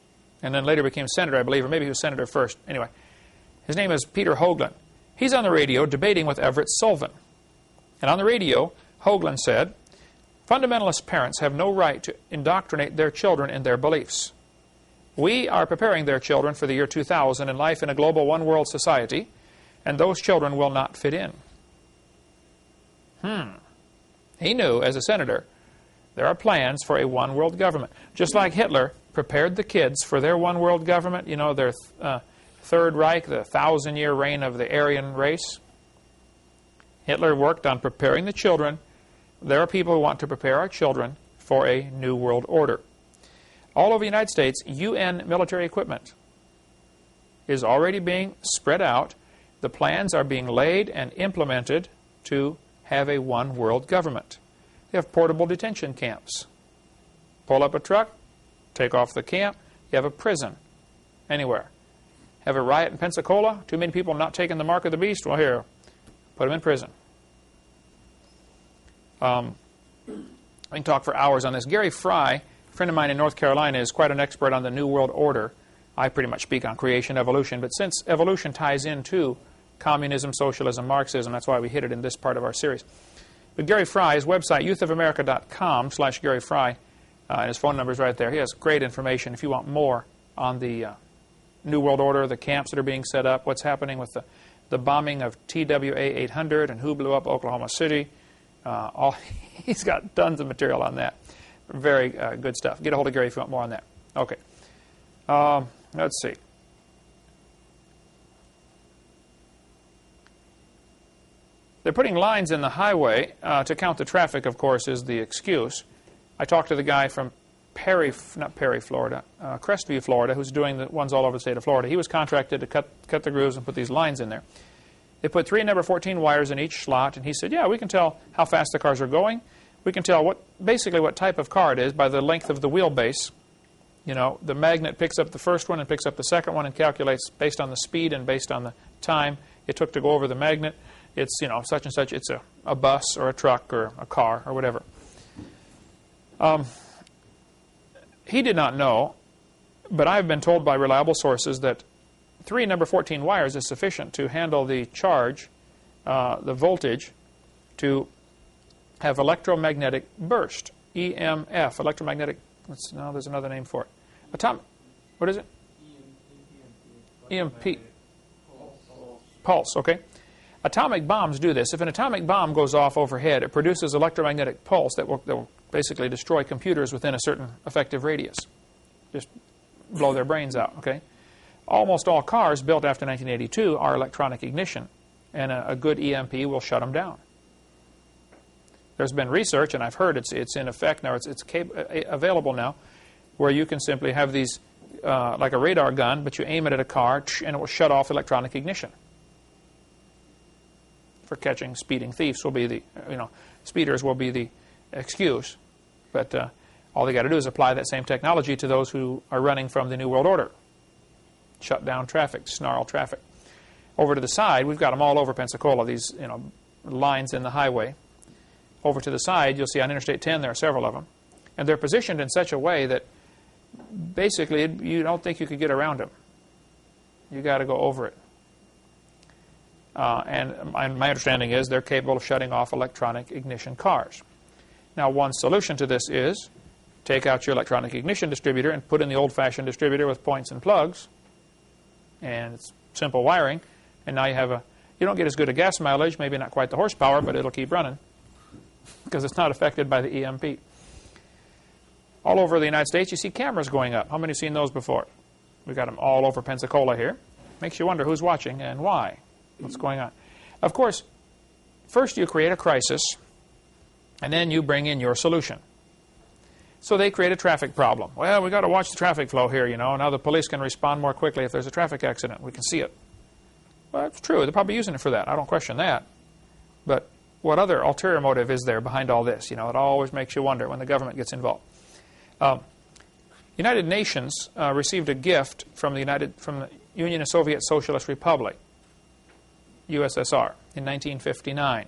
and then later became senator, I believe, or maybe he was senator first. Anyway, his name is Peter Hoagland. He's on the radio debating with Everett Sullivan. And on the radio, Hoagland said, fundamentalist parents have no right to indoctrinate their children in their beliefs. We are preparing their children for the year 2000 and life in a global one-world society, and those children will not fit in. He knew, as a senator, there are plans for a one-world government. Just like Hitler prepared the kids for their one-world government, their Third Reich, the 1,000-year reign of the Aryan race. Hitler worked on preparing the children. There are people who want to prepare our children for a new world order. All over the United States, UN military equipment is already being spread out. The plans are being laid and implemented to have a one-world government. You have portable detention camps. Pull up a truck, take off the camp, you have a prison anywhere. Have a riot in Pensacola, too many people not taking the mark of the beast, well, here, put them in prison. I can talk for hours on this. Gary Fry, a friend of mine in North Carolina, is quite an expert on the New World Order. I pretty much speak on creation, evolution, but since evolution ties into communism, socialism, Marxism, that's why we hit it in this part of our series. But Gary Fry, his website, youthofamerica.com/Gary Fry, and his phone number is right there. He has great information if you want more on the New World Order, the camps that are being set up, what's happening with the bombing of TWA 800 and who blew up Oklahoma City. He's got tons of material on that. Very good stuff. Get a hold of Gary if you want more on that. Okay. Let's see. They're putting lines in the highway to count the traffic, of course, is the excuse. I talked to the guy from Crestview, Florida, who's doing the ones all over the state of Florida. He was contracted to cut the grooves and put these lines in there. They put 3 number 14 wires in each slot, and he said, yeah, we can tell how fast the cars are going. We can tell basically what type of car it is by the length of the wheelbase. You know, the magnet picks up the first one and picks up the second one and calculates based on the speed and based on the time it took to go over the magnet. It's, you know, such and such. It's a bus or a truck or a car or whatever. He did not know, but I've been told by reliable sources that 3 number 14 wires is sufficient to handle the charge, the voltage, to have electromagnetic burst, EMF, electromagnetic. No, there's another name for it. What is it? EMP. Pulse. Okay. Atomic bombs do this. If an atomic bomb goes off overhead, it produces electromagnetic pulse that will basically destroy computers within a certain effective radius. Just blow their brains out, okay? Almost all cars built after 1982 are electronic ignition, and a good EMP will shut them down. There's been research, and I've heard it's in effect now, it's available now, where you can simply have these, like a radar gun, but you aim it at a car, and it will shut off electronic ignition. For catching speeding thieves will be the, speeders will be the excuse. But all they got to do is apply that same technology to those who are running from the New World Order. Shut down traffic, snarl traffic. Over to the side, we've got them all over Pensacola, these, lines in the highway. Over to the side, you'll see on Interstate 10, there are several of them. And they're positioned in such a way that basically you don't think you could get around them. You got to go over it. And my understanding is they're capable of shutting off electronic ignition cars. Now, one solution to this is take out your electronic ignition distributor and put in the old-fashioned distributor with points and plugs. And it's simple wiring. And now you have you don't get as good a gas mileage, maybe not quite the horsepower, but it'll keep running because it's not affected by the EMP. All over the United States, you see cameras going up. How many have seen those before? We've got them all over Pensacola here. Makes you wonder who's watching and why. What's going on? Of course, first you create a crisis, and then you bring in your solution. So they create a traffic problem. Well, we've got to watch the traffic flow here, Now the police can respond more quickly if there's a traffic accident. We can see it. Well, it's true. They're probably using it for that. I don't question that. But what other ulterior motive is there behind all this? It always makes you wonder when the government gets involved. United Nations received a gift from the Union of Soviet Socialist Republic, USSR, in 1959.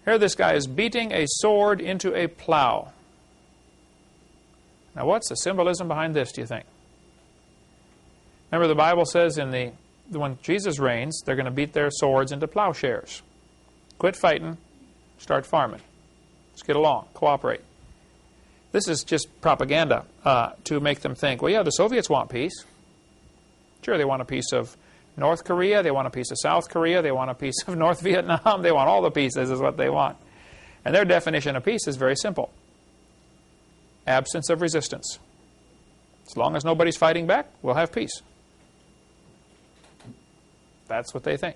Here this guy is beating a sword into a plow. Now what's the symbolism behind this, do you think? Remember the Bible says when Jesus reigns, they're going to beat their swords into plowshares. Quit fighting, start farming. Let's get along, cooperate. This is just propaganda to make them think, well, yeah, the Soviets want peace. Sure, they want a piece of North Korea, they want a piece of South Korea, they want a piece of North Vietnam, they want all the pieces is what they want. And their definition of peace is very simple. Absence of resistance. As long as nobody's fighting back, we'll have peace. That's what they think.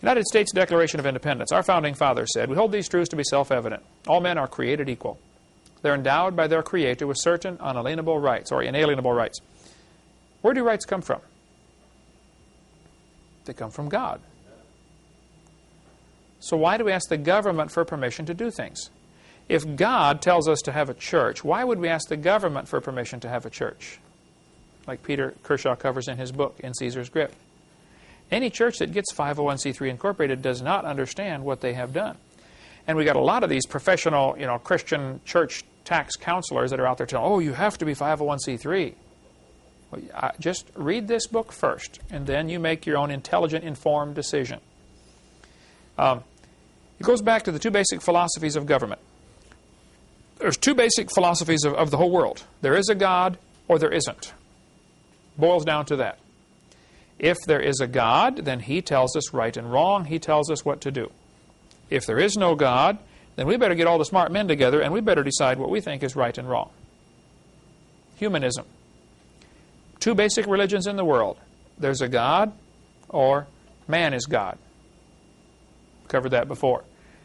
United States Declaration of Independence. Our founding fathers said, we hold these truths to be self-evident. All men are created equal. They're endowed by their Creator with certain unalienable rights, or inalienable rights. Where do rights come from? They come from God. So why do we ask the government for permission to do things? If God tells us to have a church, why would we ask the government for permission to have a church? Like Peter Kershaw covers in his book, In Caesar's Grip. Any church that gets 501c3 incorporated does not understand what they have done. And we got a lot of these professional, Christian church tax counselors that are out there telling, oh, you have to be 501c3. Well, just read this book first, and then you make your own intelligent, informed decision. It goes back to the 2 basic philosophies of government. There's 2 basic philosophies of the whole world. There is a God, or there isn't. Boils down to that. If there is a God, then He tells us right and wrong. He tells us what to do. If there is no God, then we better get all the smart men together and we better decide what we think is right and wrong. Humanism. Two basic religions in the world. There's a God, or man is God. Covered that before.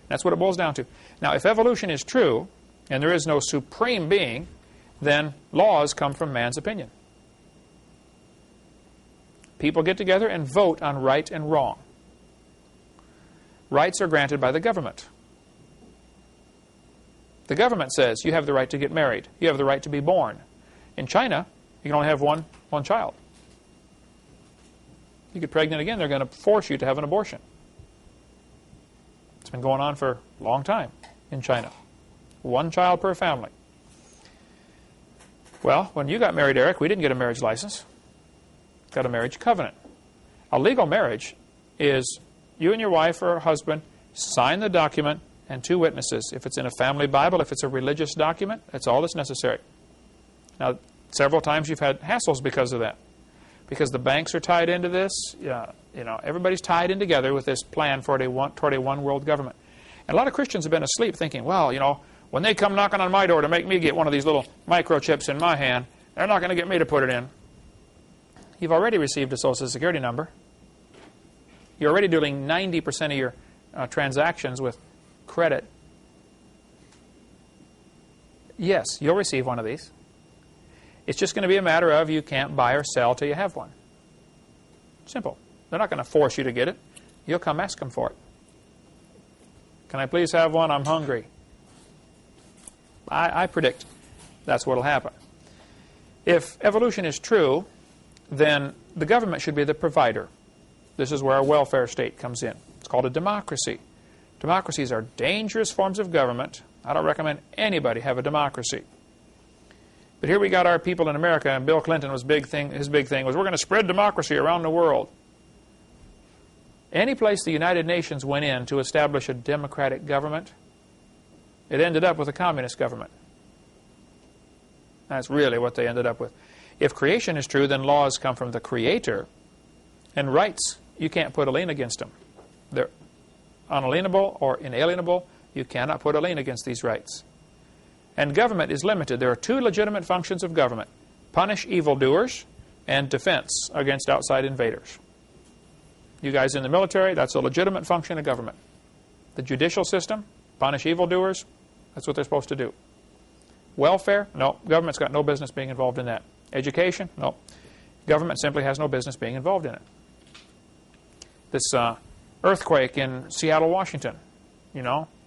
That's what it boils down to. Now, if evolution is true, and there is no supreme being, then laws come from man's opinion. People get together and vote on right and wrong. Rights are granted by the government. The government says you have the right to get married. You have the right to be born. In China, you can only have one child. You get pregnant again, they're going to force you to have an abortion. It's been going on for a long time in China. One child per family. Well, when you got married, Eric, we didn't get a marriage license. Got a marriage covenant. A legal marriage is you and your wife or husband sign the document and two witnesses. If it's in a family Bible, if it's a religious document, that's all that's necessary. Now, several times you've had hassles because of that. Because the banks are tied into this. Everybody's tied in together with this plan toward a one world government. And a lot of Christians have been asleep thinking, well, when they come knocking on my door to make me get one of these little microchips in my hand, they're not going to get me to put it in. You've already received a Social Security number. You're already doing 90% of your transactions with credit. Yes, you'll receive one of these. It's just going to be a matter of you can't buy or sell till you have one. Simple. They're not going to force you to get it. You'll come ask them for it. Can I please have one? I'm hungry. I predict that's what will happen. If evolution is true, then the government should be the provider. This is where our welfare state comes in. It's called a democracy. Democracies are dangerous forms of government. I don't recommend anybody have a democracy. But here we got our people in America, and Bill Clinton his big thing was we're going to spread democracy around the world. Any place the United Nations went in to establish a democratic government, it ended up with a communist government. That's really what they ended up with. If creation is true, then laws come from the Creator, and rights, you can't put a lien against them. They're unalienable or inalienable. You cannot put a lien against these rights. And government is limited. There are two legitimate functions of government: punish evildoers and defense against outside invaders. You guys in the military, that's a legitimate function of government. The judicial system, punish evildoers, that's what they're supposed to do. Welfare, no, government's got no business being involved in that. Education, no, government simply has no business being involved in it. This earthquake in Seattle, Washington,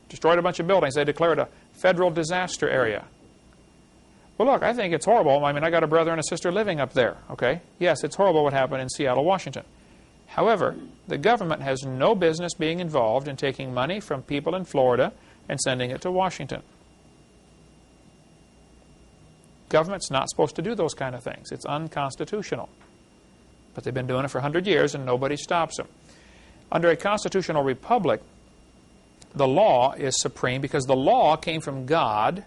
destroyed a bunch of buildings. They declared a federal disaster area. Well, look, I think it's horrible. I got a brother and a sister living up there, okay? Yes, it's horrible what happened in Seattle, Washington. However, the government has no business being involved in taking money from people in Florida and sending it to Washington. Government's not supposed to do those kind of things. It's unconstitutional. But they've been doing it for 100 years and nobody stops them. Under a constitutional republic, the law is supreme because the law came from God.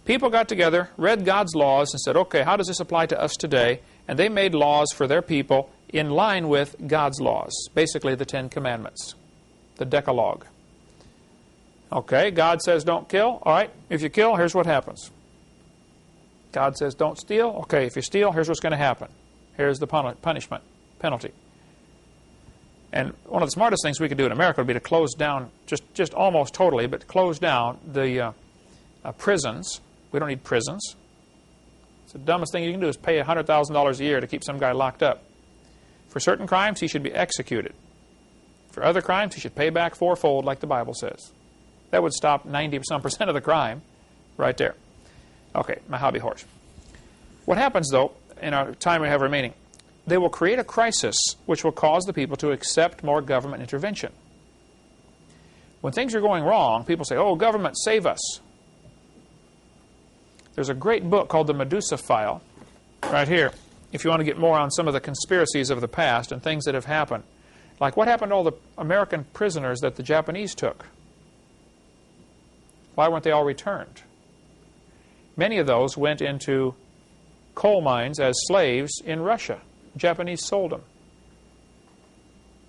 People got together, read God's laws, and said, okay, how does this apply to us today? And they made laws for their people in line with God's laws, basically the Ten Commandments, the Decalogue. Okay, God says don't kill. All right, if you kill, here's what happens. God says don't steal. Okay, if you steal, here's what's going to happen. Here's the punishment, penalty. And one of the smartest things we could do in America would be to close down, just almost totally, but close down the prisons. We don't need prisons. It's the dumbest thing you can do is pay $100,000 a year to keep some guy locked up. For certain crimes, he should be executed. For other crimes, he should pay back fourfold like the Bible says. That would stop 90% of the crime right there. Okay, my hobby horse. What happens, though, in our time we have remaining, they will create a crisis which will cause the people to accept more government intervention. When things are going wrong, people say, oh, government, save us. There's a great book called The Medusa File, right here, if you want to get more on some of the conspiracies of the past and things that have happened. Like what happened to all the American prisoners that the Japanese took? Why weren't they all returned? Many of those went into coal mines as slaves in Russia. Japanese sold them.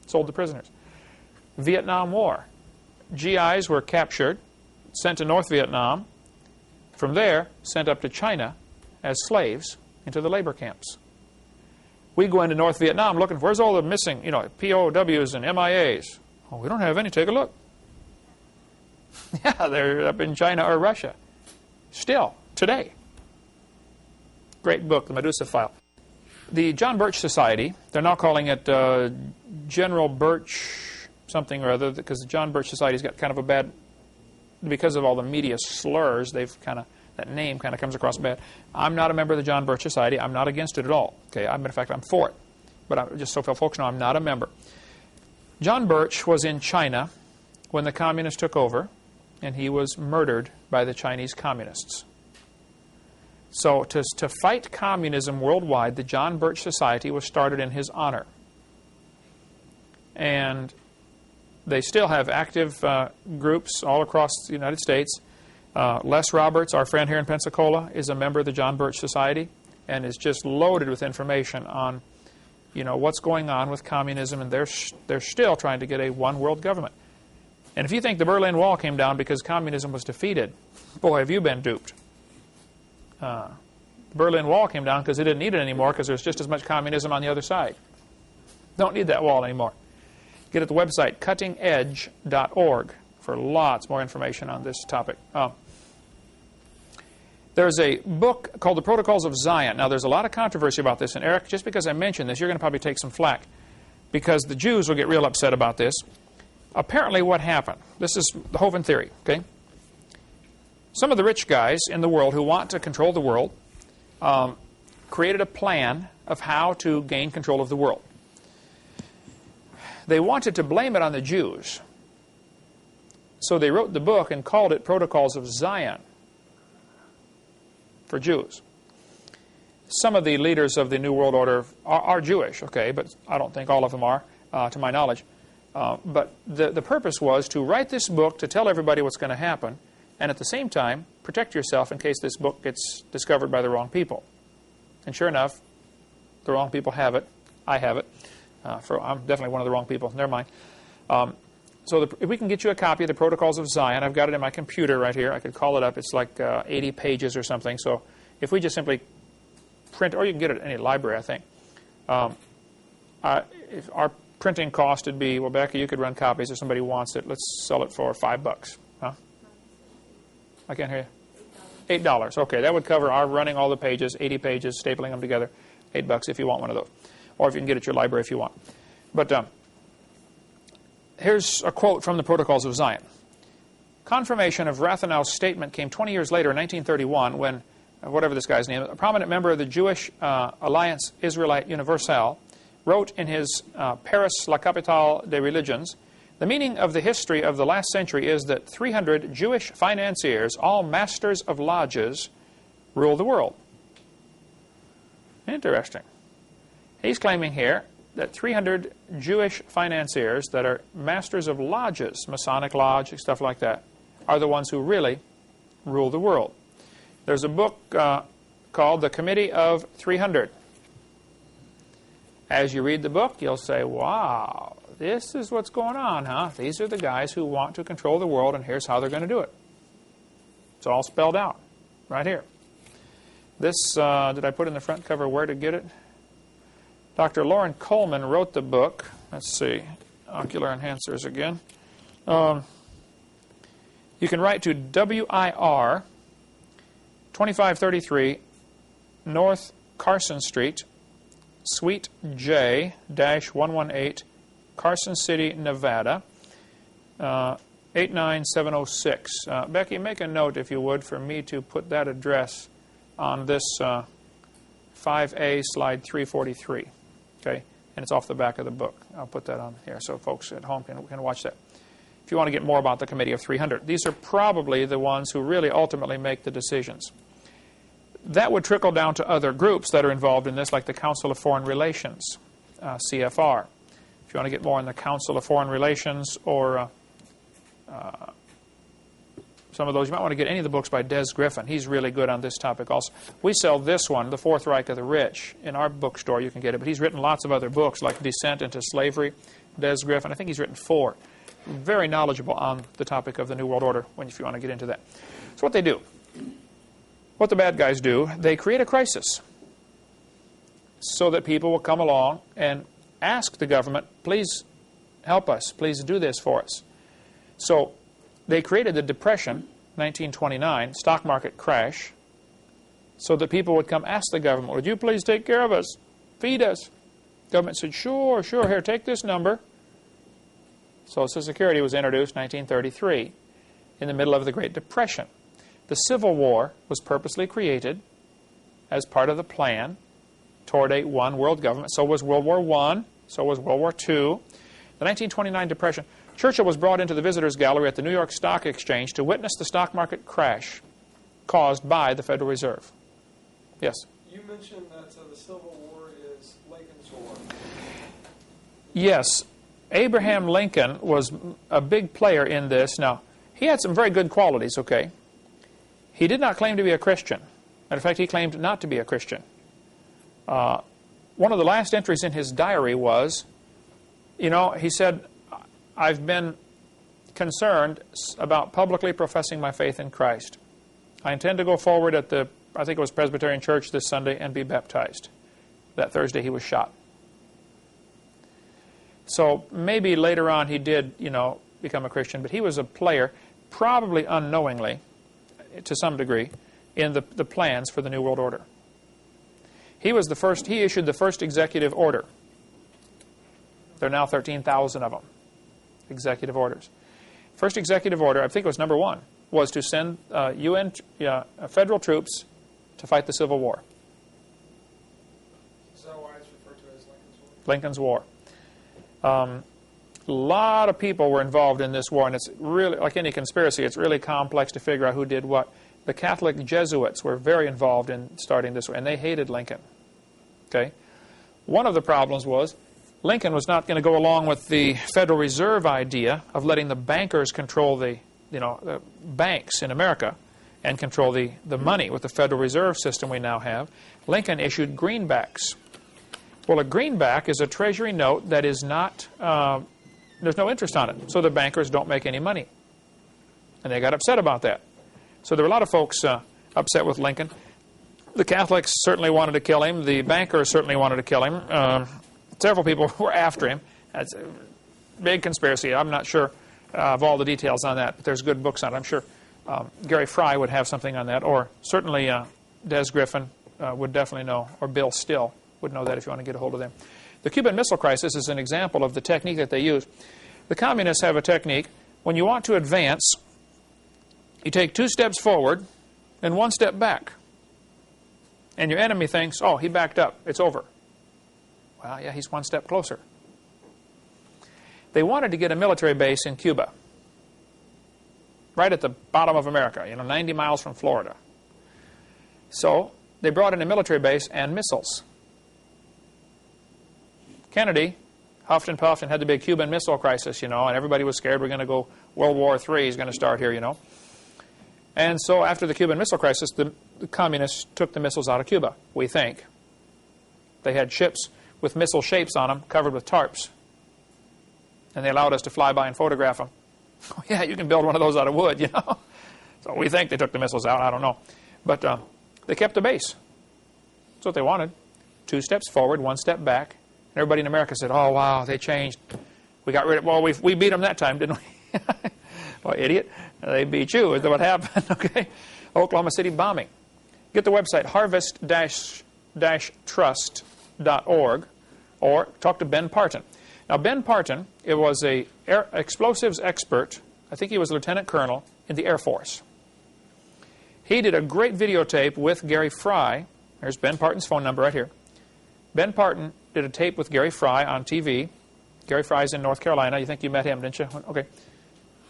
Sold the prisoners. Vietnam War. GIs were captured, sent to North Vietnam. From there, sent up to China as slaves into the labor camps. We go into North Vietnam looking for, where's all the missing, POWs and MIAs? Oh, we don't have any. Take a look. Yeah, they're up in China or Russia. Still, today. Great book, The Medusa File. The John Birch Society, they're now calling it General Birch something or other, because the John Birch Society's got kind of a bad, because of all the media slurs, that name kind of comes across bad. I'm not a member of the John Birch Society. I'm not against it at all. Okay, in fact, I'm for it. But just so folks know, I'm not a member. John Birch was in China when the communists took over, and he was murdered by the Chinese communists. So to fight communism worldwide, the John Birch Society was started in his honor. And they still have active groups all across the United States. Les Roberts, our friend here in Pensacola, is a member of the John Birch Society and is just loaded with information on, what's going on with communism, and they're still trying to get a one-world government. And if you think the Berlin Wall came down because communism was defeated, boy, have you been duped. The Berlin Wall came down because they didn't need it anymore because there's just as much communism on the other side. Don't need that wall anymore. Get at the website cuttingedge.org for lots more information on this topic. There's a book called The Protocols of Zion. Now, there's a lot of controversy about this, and Eric, just because I mentioned this, you're going to probably take some flack because the Jews will get real upset about this. Apparently what happened, this is the Hovind theory, okay? Some of the rich guys in the world who want to control the world created a plan of how to gain control of the world. They wanted to blame it on the Jews. So they wrote the book and called it Protocols of Zion for Jews. Some of the leaders of the New World Order are Jewish, okay, but I don't think all of them are, to my knowledge. But the purpose was to write this book to tell everybody what's going to happen, and at the same time, protect yourself in case this book gets discovered by the wrong people. And sure enough, the wrong people have it. I have it. I'm definitely one of the wrong people. Never mind. So if we can get you a copy of the Protocols of Zion, I've got it in my computer right here. I could call it up. It's like 80 pages or something. So if we just simply print, or you can get it at any library, I think. If our printing cost would be, well, Becky, you could run copies if somebody wants it. Let's sell it for $5. Huh? I can't hear you. $8. Okay, that would cover our running all the pages, 80 pages, stapling them together. $8 if you want one of those. Or if you can get it at your library if you want. But here's a quote from the Protocols of Zion. Confirmation of Rathenau's statement came 20 years later in 1931 when, whatever this guy's name is, a prominent member of the Jewish Alliance Israelite Universelle wrote in his Paris, La Capitale des Religions, the meaning of the history of the last century is that 300 Jewish financiers, all masters of lodges, rule the world. Interesting. He's claiming here that 300 Jewish financiers that are masters of lodges, Masonic Lodge, stuff like that, are the ones who really rule the world. There's a book called The Committee of 300. As you read the book, you'll say, wow, this is what's going on, huh? These are the guys who want to control the world, and here's how they're going to do it. It's all spelled out right here. This, did I put in the front cover where to get it? Dr. Lauren Coleman wrote the book. Let's see, ocular enhancers again. You can write to WIR 2533 North Carson Street, Suite J-118, Carson City, Nevada, 89706. Becky, make a note, if you would, for me to put that address on this 5A slide 343. Okay, and it's off the back of the book. I'll put that on here so folks at home can watch that. If you want to get more about the Committee of 300. These are probably the ones who really ultimately make the decisions. That would trickle down to other groups that are involved in this, like the Council of Foreign Relations, CFR. If you want to get more on the Council of Foreign Relations or some of those. You might want to get any of the books by Des Griffin. He's really good on this topic also. We sell this one, The Fourth Reich of the Rich, in our bookstore. You can get it. But he's written lots of other books like Descent into Slavery, Des Griffin. I think he's written 4. Very knowledgeable on the topic of the New World Order if you want to get into that. So what they do, what the bad guys do, they create a crisis so that people will come along and ask the government, please help us, please do this for us. So they created the Depression, 1929, stock market crash, so that people would come ask the government, would you please take care of us, feed us? Government said, sure, here, take this number. Social Security was introduced in 1933 in the middle of the Great Depression. The Civil War was purposely created as part of the plan toward a one world government. So was World War I, so was World War II. The 1929 Depression, Churchill was brought into the visitors gallery at the New York Stock Exchange to witness the stock market crash caused by the Federal Reserve. Yes? You mentioned that the Civil War is Lincoln's War. Yes. Abraham Lincoln was a big player in this. Now, he had some very good qualities, okay? He did not claim to be a Christian. Matter of fact, he claimed not to be a Christian. One of the last entries in his diary was, he said, I've been concerned about publicly professing my faith in Christ. I intend to go forward at I think it was Presbyterian Church this Sunday and be baptized. That Thursday he was shot. So maybe later on he did, become a Christian, but he was a player, probably unknowingly, to some degree, in the plans for the New World Order. He issued the first executive order. There are now 13,000 of them, executive orders. First executive order, I think it was number 1, was to send federal troops to fight the Civil War. Is that why it's referred to as Lincoln's War? Lincoln's War. A lot of people were involved in this war, and it's really, like any conspiracy, it's really complex to figure out who did what. The Catholic Jesuits were very involved in starting this war, and they hated Lincoln. Okay? One of the problems was Lincoln was not going to go along with the Federal Reserve idea of letting the bankers control the banks in America and control the money with the Federal Reserve system we now have. Lincoln issued greenbacks. Well, a greenback is a Treasury note that is not, there's no interest on it, so the bankers don't make any money. And they got upset about that. So there were a lot of folks upset with Lincoln. The Catholics certainly wanted to kill him. The bankers certainly wanted to kill him. Several people were after him. That's a big conspiracy. I'm not sure of all the details on that, but there's good books on it. I'm sure Gary Fry would have something on that, or certainly Des Griffin would definitely know, or Bill Still would know that if you want to get a hold of them. The Cuban Missile Crisis is an example of the technique that they use. The communists have a technique. When you want to advance, you take 2 steps forward and 1 step back. And your enemy thinks, oh, he backed up. It's over. Well, yeah, he's 1 step closer. They wanted to get a military base in Cuba, right at the bottom of America, 90 miles from Florida. So they brought in a military base and missiles. Kennedy huffed and puffed and had the big Cuban Missile Crisis, and everybody was scared we're going to go, World War III is going to start here, And so after the Cuban Missile Crisis, the communists took the missiles out of Cuba, we think. They had ships with missile shapes on them, covered with tarps. And they allowed us to fly by and photograph them. Oh, yeah, you can build one of those out of wood, So we think they took the missiles out, I don't know. But they kept the base. That's what they wanted. 2 steps forward, 1 step back. And everybody in America said, oh, wow, they changed. We got rid of, well, we beat them that time, didn't we? Well, idiot. They beat you. Is that what happened? Okay. Oklahoma City bombing. Get the website harvest-trust.org or talk to Ben Parton. Now, Ben Parton, it was an explosives expert. I think he was a lieutenant colonel in the Air Force. He did a great videotape with Gary Fry. There's Ben Parton's phone number right here. Ben Parton did a tape with Gary Fry on TV. Gary Fry's in North Carolina. You think you met him, didn't you? Okay.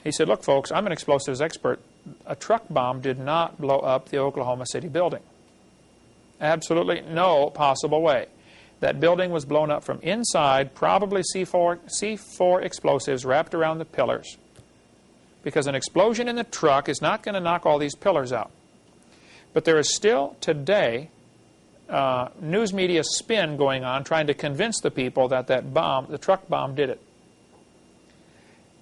He said, look, folks, I'm an explosives expert. A truck bomb did not blow up the Oklahoma City building. Absolutely no possible way. That building was blown up from inside, probably C4 explosives wrapped around the pillars. because an explosion in the truck is not going to knock all these pillars out. But there is still today news media spin going on trying to convince the people that that bomb, the truck bomb, did it.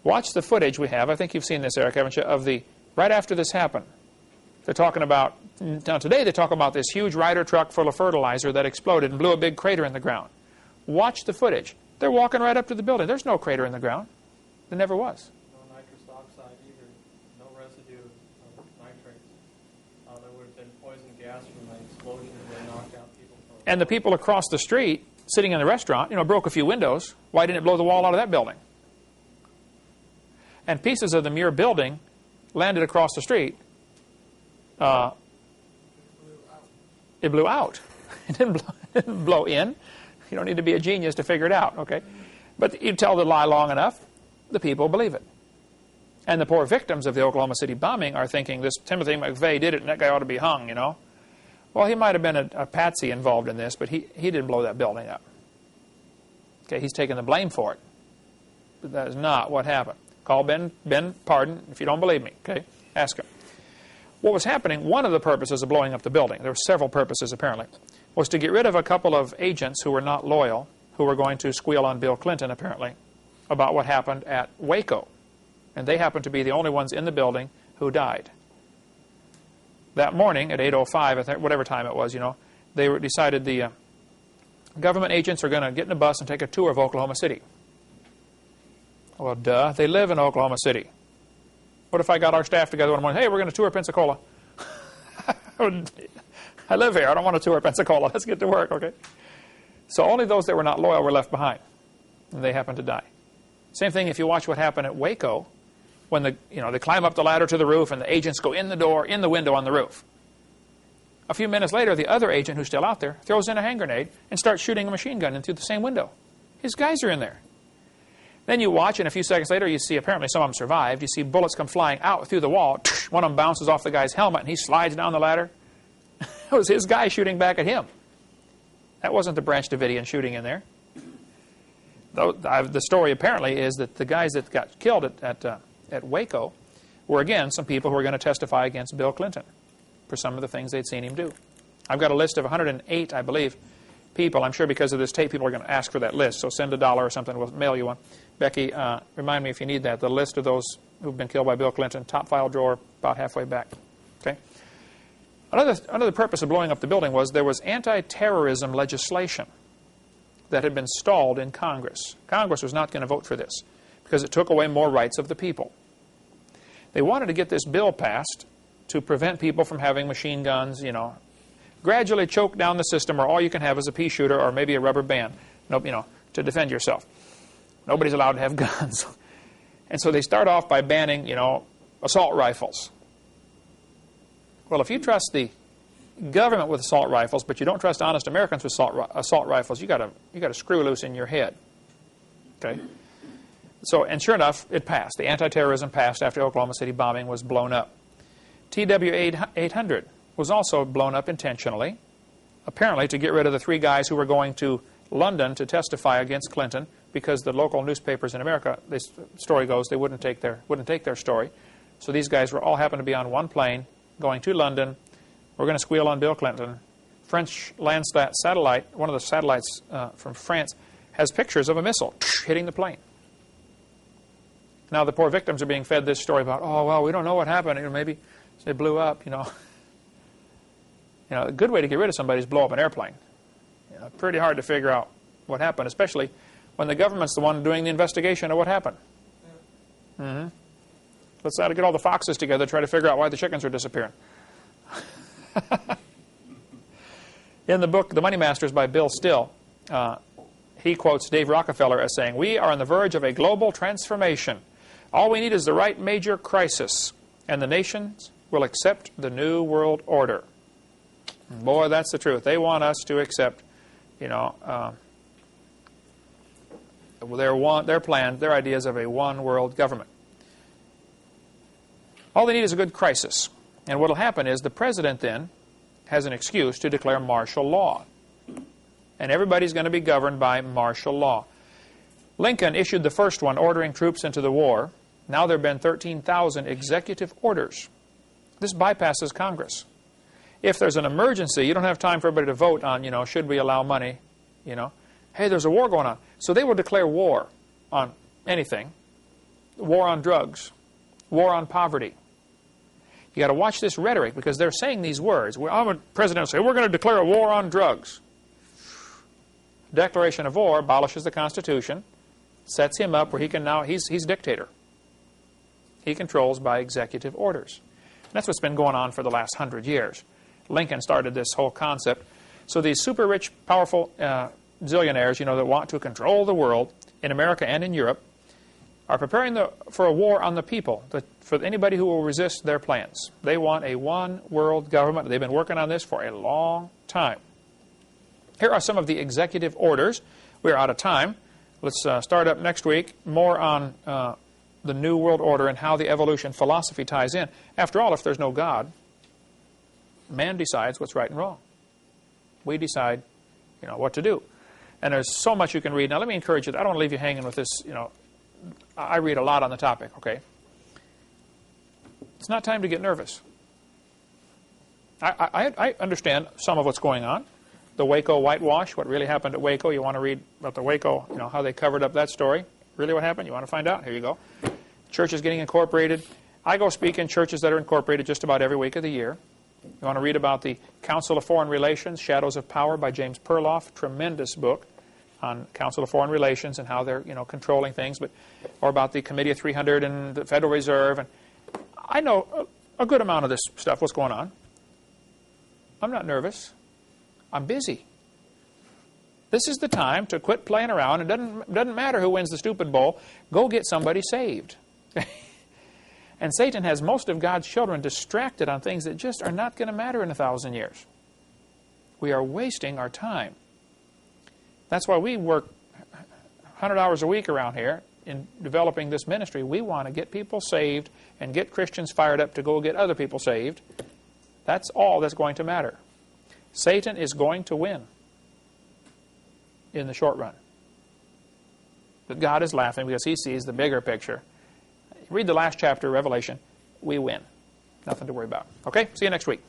Watch the footage we have. I think you've seen this, Eric, haven't you? Of the right after this happened. They're talking about, now today they talk about this huge Ryder truck full of fertilizer that exploded and blew a big crater in the ground. Watch the footage. They're walking right up to the building. There's no crater in the ground. There never was. No nitrous oxide either. No residue of nitrates. There would have been poison gas from the explosion that knocked out people. And the people across the street, sitting in the restaurant, broke a few windows. Why didn't it blow the wall out of that building? And pieces of the Muir building landed across the street. It blew out. It didn't blow in. You don't need to be a genius to figure it out, okay? But you tell the lie long enough, the people believe it. And the poor victims of the Oklahoma City bombing are thinking, this Timothy McVeigh did it and that guy ought to be hung, Well, he might have been a patsy involved in this, but he didn't blow that building up. Okay, he's taking the blame for it. But that is not what happened. Call Ben Pardon if you don't believe me, okay? Ask him. What was happening, one of the purposes of blowing up the building, there were several purposes apparently, was to get rid of a couple of agents who were not loyal, who were going to squeal on Bill Clinton apparently, about what happened at Waco. And they happened to be the only ones in the building who died. That morning at 8:05, whatever time it was, they decided the government agents are going to get in a bus and take a tour of Oklahoma City. Well, duh, they live in Oklahoma City. What if I got our staff together one morning, hey, we're going to tour Pensacola. I live here, I don't want to tour Pensacola, let's get to work, okay? So only those that were not loyal were left behind, and they happened to die. Same thing if you watch what happened at Waco, when they climb up the ladder to the roof and the agents go in the window on the roof. A few minutes later, the other agent who's still out there throws in a hand grenade and starts shooting a machine gun in through the same window. His guys are in there. Then you watch, and a few seconds later, you see apparently some of them survived. You see bullets come flying out through the wall. One of them bounces off the guy's helmet, and he slides down the ladder. It was his guy shooting back at him. That wasn't the Branch Davidian shooting in there. The story apparently is that the guys that got killed at Waco were, again, some people who were going to testify against Bill Clinton for some of the things they'd seen him do. I've got a list of 108, I believe, people. I'm sure because of this tape, people are going to ask for that list. So send $1 or something. We'll mail you one. Becky, remind me if you need that. The list of those who've been killed by Bill Clinton, top file drawer, about halfway back. Okay. Another purpose of blowing up the building was there was anti-terrorism legislation that had been stalled in Congress. Congress was not going to vote for this because it took away more rights of the people. They wanted to get this bill passed to prevent people from having machine guns, gradually choke down the system, or all you can have is a pea shooter or maybe a rubber band, to defend yourself. Nobody's allowed to have guns. And so they start off by banning, assault rifles. Well, if you trust the government with assault rifles, but you don't trust honest Americans with assault rifles, you got a screw loose in your head. Okay. So, and sure enough, it passed. The anti-terrorism passed after the Oklahoma City bombing was blown up. TW-800 was also blown up intentionally, apparently to get rid of the 3 guys who were going to London to testify against Clinton, because the local newspapers in America, the story goes, they wouldn't take their story. So these guys all happened to be on one plane going to London. We're going to squeal on Bill Clinton. French Landsat satellite, one of the satellites from France, has pictures of a missile hitting the plane. Now the poor victims are being fed this story about, oh, well, we don't know what happened. Maybe they blew up, a good way to get rid of somebody is blow up an airplane. Pretty hard to figure out what happened, especially when the government's the one doing the investigation of what happened. Mm-hmm. Let's try to get all the foxes together, try to figure out why the chickens are disappearing. In the book, The Money Masters by Bill Still, he quotes Dave Rockefeller as saying, "We are on the verge of a global transformation. All we need is the right major crisis, and the nations will accept the new world order." Boy, that's the truth. They want us to accept, their plan, their ideas of a one-world government. All they need is a good crisis. And what will happen is the president then has an excuse to declare martial law. And everybody's going to be governed by martial law. Lincoln issued the first one ordering troops into the war Now there have been 13,000 executive orders. This bypasses Congress. If there's an emergency, you don't have time for everybody to vote on, should we allow money, Hey, there's a war going on. So they will declare war on anything. War on drugs. War on poverty. You got to watch this rhetoric because they're saying these words. I'm a president will say, we're going to declare a war on drugs. Declaration of war abolishes the Constitution, sets him up where he can now, he's dictator. He controls by executive orders. And that's what's been going on for the last 100 years. Lincoln started this whole concept. So these super rich, powerful zillionaires, that want to control the world in America and in Europe are preparing for a war on the people, for anybody who will resist their plans. They want a one-world government. They've been working on this for a long time. Here are some of the executive orders. We're out of time. Let's start up next week, more on the New World Order and how the evolution philosophy ties in. After all, if there's no God, man decides what's right and wrong. We decide, what to do. And there's so much you can read. Now, let me encourage you. I don't want to leave you hanging with this, I read a lot on the topic, okay? It's not time to get nervous. I understand some of what's going on. The Waco whitewash, what really happened at Waco. You want to read about the Waco, how they covered up that story. Really what happened? You want to find out? Here you go. Churches getting incorporated. I go speak in churches that are incorporated just about every week of the year. You want to read about the Council of Foreign Relations, Shadows of Power by James Perloff. Tremendous book on Council of Foreign Relations and how they're, controlling things. Or about the Committee of 300 and the Federal Reserve. And I know a good amount of this stuff, what's going on. I'm not nervous. I'm busy. This is the time to quit playing around. It doesn't matter who wins the stupid bowl. Go get somebody saved. And Satan has most of God's children distracted on things that just are not going to matter in 1,000 years. We are wasting our time. That's why we work 100 hours a week around here in developing this ministry. We want to get people saved and get Christians fired up to go get other people saved. That's all that's going to matter. Satan is going to win in the short run. But God is laughing because he sees the bigger picture. Read the last chapter of Revelation. We win. Nothing to worry about. Okay? See you next week.